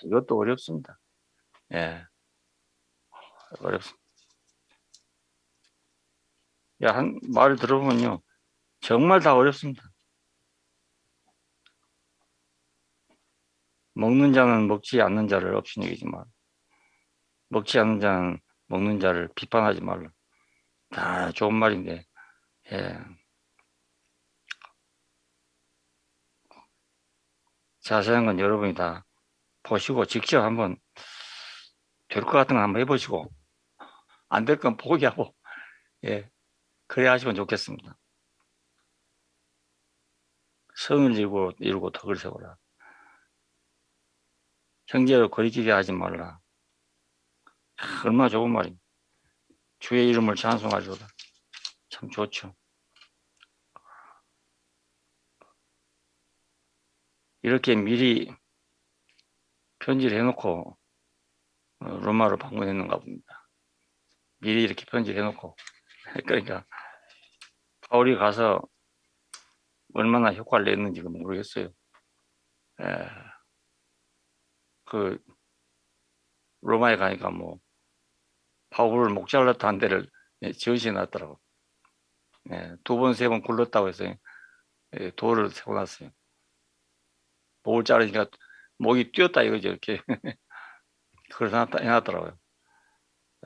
이것도 어렵습니다. 예, 어렵습니다. 야, 한 말 들어보면요. 정말 다 어렵습니다. 먹는 자는 먹지 않는 자를 업신여기지만, 먹지 않는 자는 먹는 자를 비판하지 말라. 다 좋은 말인데, 예. 자세한 건 여러분이 다 보시고 직접 한번 될 것 같은 건 한번 해보시고, 안 될 건 포기하고, 예. 그래 하시면 좋겠습니다. 성을 이루고 덕을 세우라. 형제를 거리끼게 하지 말라. 얼마나 좋은 말입니다. 주의 이름을 찬송하리로다. 참 좋죠. 이렇게 미리 편지를 해놓고 로마로 방문했는가 봅니다. 미리 이렇게 편지를 해놓고. 그러니까 바울이 가서 얼마나 효과를 냈는지 모르겠어요. 예, 그 로마에 가니까 뭐 바울을 목 잘랐다 한 대를 지어시 놨더라고. 예, 두 번, 세 번 굴렀다고 해서 예, 돌을 세워 놨어요. 목을 자르니까 목이 뛰었다 이거죠. 이렇게. 그걸 해놨더라고요.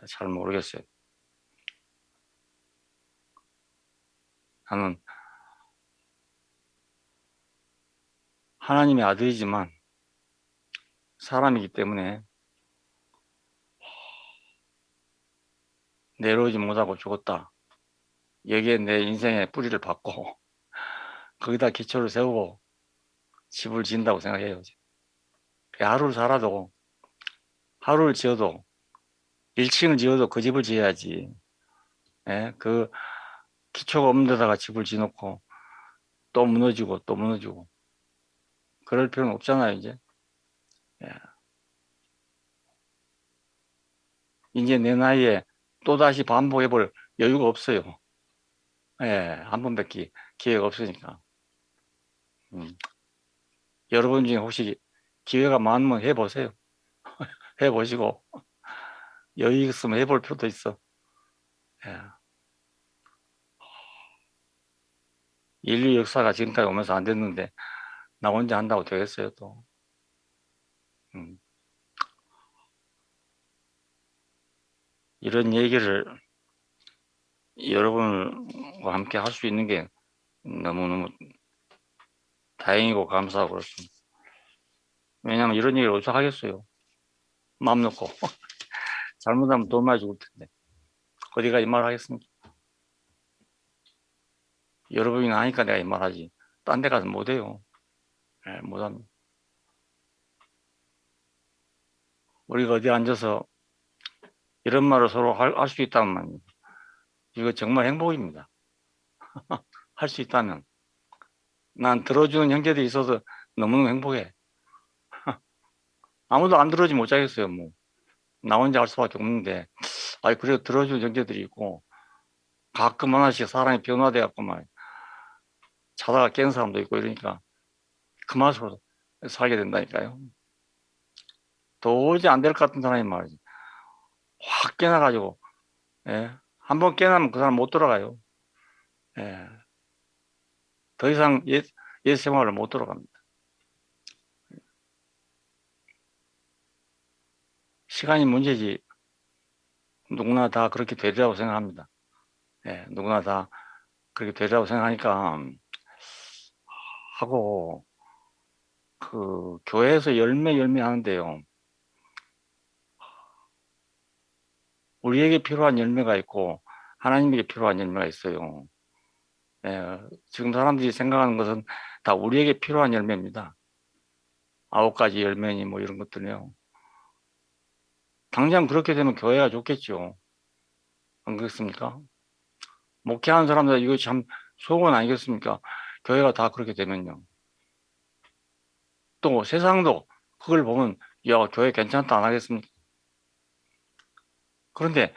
잘 모르겠어요. 나는 하나님의 아들이지만 사람이기 때문에 내려오지 못하고 죽었다. 여기에 내 인생의 뿌리를 받고 거기다 기초를 세우고 집을 지은다고 생각해요. 하루를 살아도 하루를 지어도 1층을 지어도 그 집을 지어야지. 예? 그 기초가 없는 데다가 집을 지어놓고 또 무너지고 또 무너지고 그럴 필요는 없잖아요, 이제. 예. 이제 내 나이에 또다시 반복해볼 여유가 없어요. 예, 한 번밖에 기회가 없으니까. 음. 여러분 중에 혹시 기회가 많으면 해보세요. 해보시고 여유 있으면 해볼 필요도 있어. 예. 인류 역사가 지금까지 오면서 안 됐는데 나 혼자 한다고 되겠어요, 또. 음. 이런 얘기를 여러분과 함께 할 수 있는 게 너무너무 다행이고 감사하고 그렇습니다. 왜냐하면 이런 얘기를 어디서 하겠어요. 마음 놓고. 잘못하면 돈 많이 죽을 텐데. 어디가 이 말 하겠습니까? 여러분이 아니까 내가 이 말 하지. 딴 데 가서 못해요. 네, 못합니다. 우리가 어디 앉아서 이런 말을 서로 할 수 있다면 이거 정말 행복입니다. 할 수 있다면. 난 들어주는 형제들이 있어서 너무너무 행복해. 아무도 안 들어주지 못하겠어요, 뭐. 나 혼자 할 수밖에 없는데. 아니, 그래도 들어주는 형제들이 있고, 가끔 하나씩 사람이 변화돼갖고 말 자다가 깬 사람도 있고 이러니까 그 맛으로 살게 된다니까요. 도저히 안 될 것 같은 사람이 말이지. 확 깨나가지고, 예. 한번 깨나면 그 사람 못 돌아가요. 예. 더 이상 옛 생활을 못 돌아갑니다. 시간이 문제지 누구나 다 그렇게 되리라고 생각합니다. 예. 누구나 다 그렇게 되리라고 생각하니까 하고 그 교회에서 열매 하는데요. 우리에게 필요한 열매가 있고 하나님에게 필요한 열매가 있어요. 예, 지금 사람들이 생각하는 것은 다 우리에게 필요한 열매입니다. 9가지 열매니 뭐 이런 것들이요. 당장 그렇게 되면 교회가 좋겠죠. 안 그렇습니까? 목회하는 사람들 이거 참 소원 아니겠습니까? 교회가 다 그렇게 되면요. 또 세상도 그걸 보면 야 교회 괜찮다 안 하겠습니까? 그런데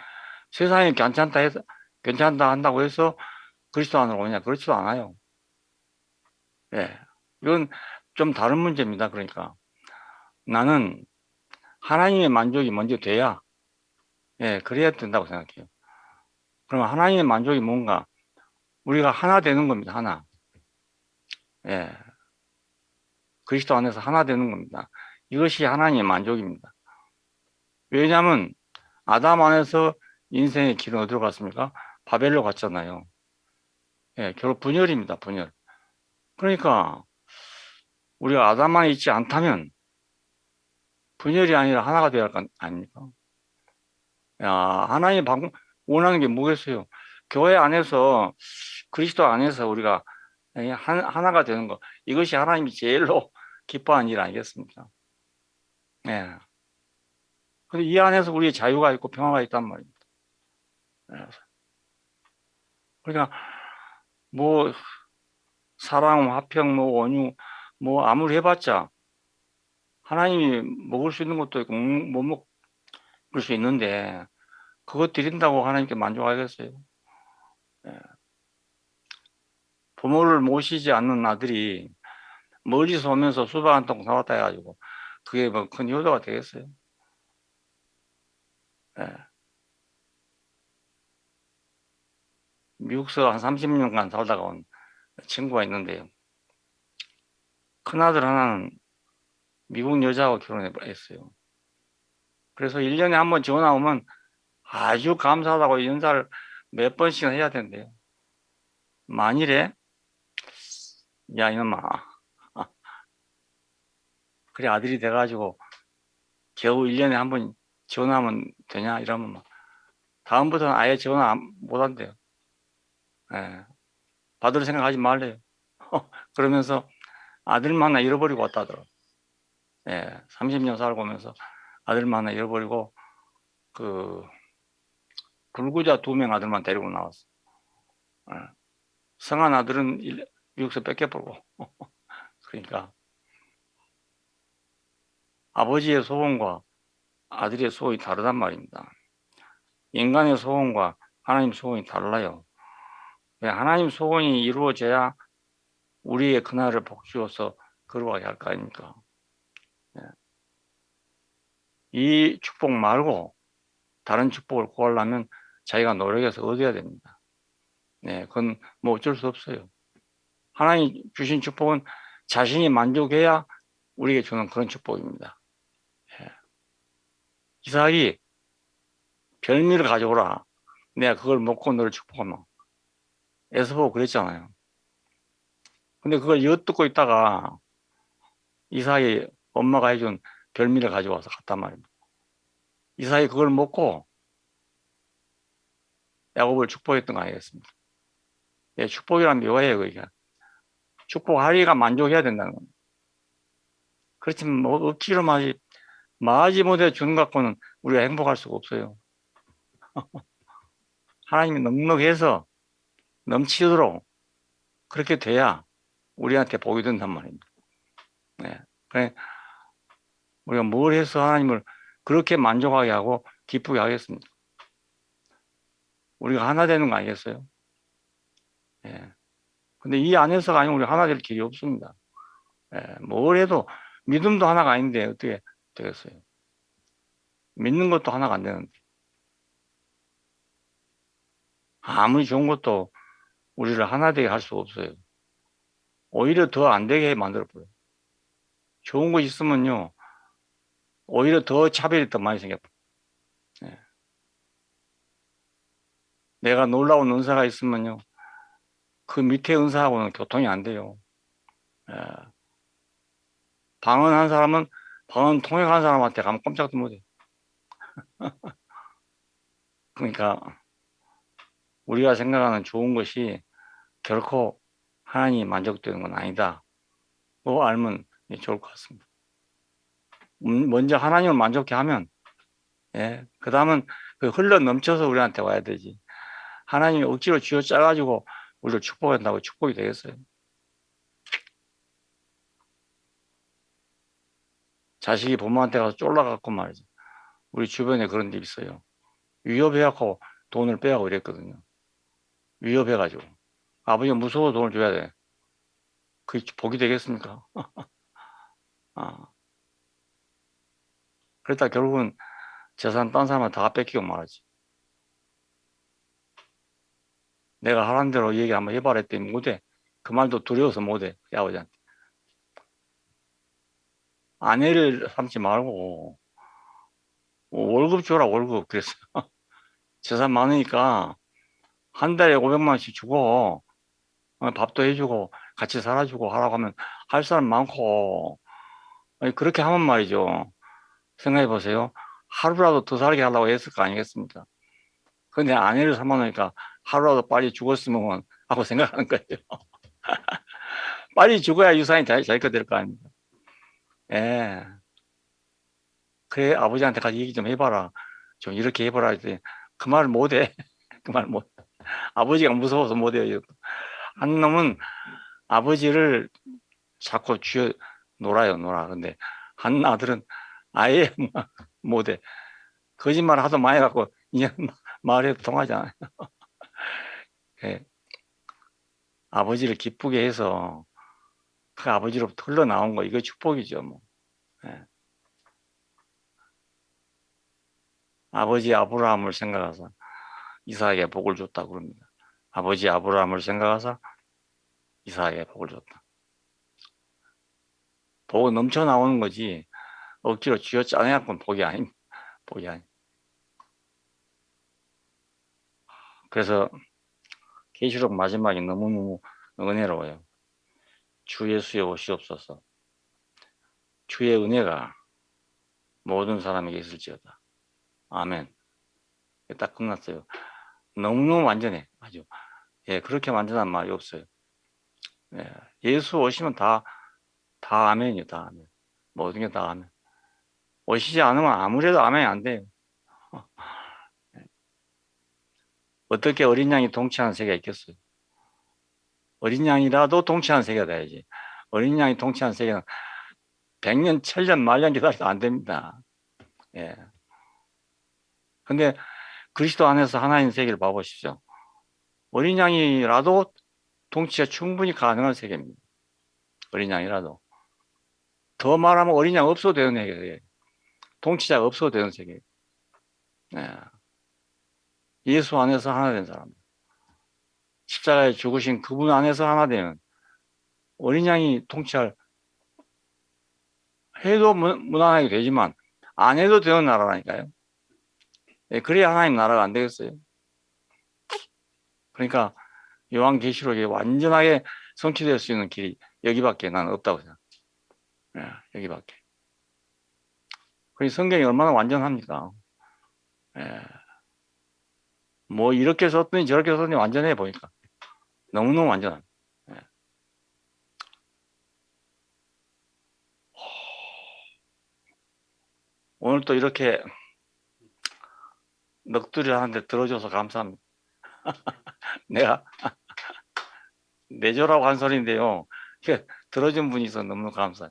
세상이 괜찮다 해서 괜찮다 한다고 해서 그리스도 안으로 오냐? 그렇지도 않아요. 예, 이건 좀 다른 문제입니다. 그러니까 나는 하나님의 만족이 먼저 돼야 예, 그래야 된다고 생각해요. 그러면 하나님의 만족이 뭔가 우리가 하나 되는 겁니다. 하나. 예, 그리스도 안에서 하나 되는 겁니다. 이것이 하나님의 만족입니다. 왜냐하면 아담 안에서 인생의 길은 어디로 갔습니까? 바벨로 갔잖아요. 예, 결국 분열입니다. 분열. 그러니까 우리가 아담 안에 있지 않다면 분열이 아니라 하나가 되어야 할 거 아닙니까? 야, 하나님 원하는 게 뭐겠어요? 교회 안에서 그리스도 안에서 우리가 하나가 되는 거 이것이 하나님이 제일로 기뻐하는 일 아니겠습니까? 예. 근데 이 안에서 우리의 자유가 있고 평화가 있단 말입니다. 예. 그러니까 뭐 사랑, 화평, 뭐 원유 뭐 아무리 해봤자 하나님이 먹을 수 있는 것도 있고 못 먹을 수 있는데 그것 드린다고 하나님께 만족하겠어요? 예. 부모를 모시지 않는 아들이 멀리서 오면서 수박 한 통 사왔다 해가지고 그게 뭐 큰 효도가 되겠어요? 예. 미국서 한 30년간 살다가 온 친구가 있는데요. 큰아들 하나는 미국 여자하고 결혼했어요. 그래서 1년에 한 번 전화 오면 아주 감사하다고 연사를 몇 번씩 해야 된대요. 만일에 야 이놈아 그래 아들이 돼가지고 겨우 1년에 한 번 전화하면 되냐 이러면 막 다음부터는 아예 전화 못 한대요. 예. 받을 생각하지 말래요. 그러면서 아들만 하나 잃어버리고 왔다 하더라고. 예. 30년 살고 오면서 아들만 하나 잃어버리고 그 불구자 2명 아들만 데리고 나왔어. 예. 성한 아들은 미국에서 뺏겨버리고 그러니까 아버지의 소원과 아들의 소원이 다르단 말입니다. 인간의 소원과 하나님 소원이 달라요. 하나님 소원이 이루어져야 우리의 그날을 복주어서 걸어가게 할 거 아닙니까? 예. 이 축복 말고 다른 축복을 구하려면 자기가 노력해서 얻어야 됩니다. 네, 그건 뭐 어쩔 수 없어요. 하나님 주신 축복은 자신이 만족해야 우리에게 주는 그런 축복입니다. 예. 이삭이 별미를 가져오라. 내가 그걸 먹고 너를 축복하마. 에서보 그랬잖아요. 근데 그걸 엿듣고 있다가 이삭이 엄마가 해준 별미를 가져와서 갔단 말입니다. 이삭이 그걸 먹고 야곱을 축복했던 거 아니겠습니까? 예, 축복이란 묘해요, 그게. 축복하리가 만족해야 된다는 겁니다. 그렇지만 뭐 억지로 마지 못해 주는 것 갖고는 우리가 행복할 수가 없어요. 하나님이 넉넉해서 넘치도록 그렇게 돼야 우리한테 복이 된단 말입니다. 네. 그래, 우리가 뭘 해서 하나님을 그렇게 만족하게 하고 기쁘게 하겠습니까? 우리가 하나 되는 거 아니겠어요? 예. 근데 이 안에서가 아니면 우리 하나 될 길이 없습니다. 예. 뭘 해도 믿음도 하나가 아닌데 어떻게 되겠어요? 믿는 것도 하나가 안 되는데. 아무리 좋은 것도 우리를 하나 되게 할 수가 없어요. 오히려 더 안 되게 만들어버려요. 좋은 거 있으면요, 오히려 더 차별이 더 많이 생겨요. 예. 내가 놀라운 은사가 있으면요, 그 밑에 은사하고는 교통이 안 돼요. 예. 방언한 사람은 방언 통역한 사람한테 가면 꼼짝도 못해. 그러니까 우리가 생각하는 좋은 것이 결코 하나님이 만족되는 건 아니다. 그거 알면 좋을 것 같습니다. 먼저 하나님을 만족해 하면, 예, 그 다음은 그 흘러 넘쳐서 우리한테 와야 되지. 하나님이 억지로 쥐어짜가지고 우리를 축복한다고 축복이 되겠어요? 자식이 부모한테 가서 쫄라갖고 말이지. 우리 주변에 그런 데 있어요. 위협해갖고 돈을 빼가고 이랬거든요. 위협해가지고. 아버지가 무서워 돈을 줘야 돼. 그게 복이 되겠습니까? 아. 그러다 결국은 재산 딴 사람한테 다 뺏기고 말하지. 내가 하라는 대로 얘기 한번 해봐라 했더니 못해. 그 말도 두려워서 못해. 그 아버지한테. 아내를 삼지 말고 월급 줘라 월급. 그랬어요. 재산 많으니까 한 달에 500만 원씩 주고 밥도 해주고 같이 살아주고 하라고 하면 할 사람 많고 아니, 그렇게 하면 말이죠. 생각해 보세요. 하루라도 더 살게 하려고 했을 거 아니겠습니까? 근데 아내를 삼아놓으니까 하루라도 빨리 죽었으면 하고 생각하는 거예요. 빨리 죽어야 유산이 자기 거 될 거 아닙니까? 예. 그래, 아버지한테 가서 얘기 좀 해봐라. 좀 이렇게 해봐라. 했더니 그 말 못해. 그 말 못. 아버지가 무서워서 못해요. 한 놈은 아버지를 자꾸 쥐어 놀아요, 놀아. 근데 한 아들은 아예 못해. 거짓말 하도 많이 해갖고 이제 말해도 통하지 않아요. 예. 아버지를 기쁘게 해서 그 아버지로부터 흘러나온 거, 이거 축복이죠, 뭐. 예. 아버지 아브라함을 생각해서 이삭에게 복을 줬다고 그럽니다. 아버지 아브라함을 생각해서 이삭에게 복을 줬다. 복은 넘쳐 나오는 거지 억지로 쥐어짜내갖고는 복이 아닙니다. 복이 아니. 그래서 계시록 마지막이 너무너무 은혜로워요. 주 예수의 오시옵소서. 주의 은혜가 모든 사람에게 있을지어다. 아멘. 딱 끝났어요. 너무너무 완전해. 아주. 예, 그렇게 완전한 말이 없어요. 예, 예수 오시면 다 아멘이요. 다 아멘. 모든 게 다 아멘. 오시지 않으면 아무래도 아멘이 안 돼요. 어떻게 어린 양이 동치하는 세계가 있겠어요? 어린 양이라도 동치하는 세계가 돼야지. 어린 양이 동치하는 세계는 100년, 1000년, 만년 기다려도 안 됩니다. 예. 근데 그리스도 안에서 하나님 세계를 봐보십시오. 어린 양이라도 통치가 충분히 가능한 세계입니다. 어린 양이라도. 더 말하면 어린 양 없어도 되는 세계예요. 통치자가 없어도 되는 세계. 예. 예수 안에서 하나 된 사람. 십자가에 죽으신 그분 안에서 하나 되면 어린 양이 통치할 해도 무난하게 되지만 안 해도 되는 나라라니까요. 예, 그래야 하나님 나라가 안 되겠어요. 그러니까 요한계시록에 완전하게 성취될 수 있는 길이 여기밖에 나는 없다고 생각해요. 예, 여기밖에. 그 성경이 얼마나 완전합니까? 예. 뭐 이렇게 썼더니 저렇게 썼더니 완전해 보니까 너무너무 완전합니다. 예. 오늘 또 이렇게 넋두리 하는데 들어줘서 감사합니다. 내가 내조라고 한 소리인데요. 들어준 분이 있어 너무 감사해.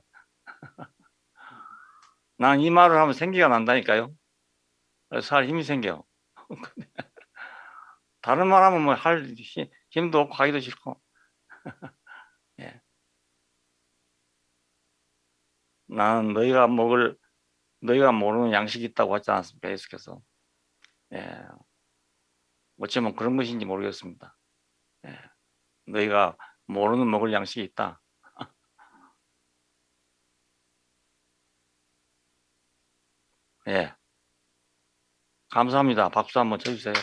난 이 말을 하면 생기가 난다니까요. 살 힘이 생겨. 다른 말 하면 뭐 할 힘도 없고 하기도 싫고. 예. 나는 너희가 모르는 양식이 있다고 하지 않았습니까? 예수께서. 예. 어쩌면 그런 것인지 모르겠습니다. 예. 너희가 모르는 먹을 양식이 있다. 예. 감사합니다. 박수 한번 쳐주세요.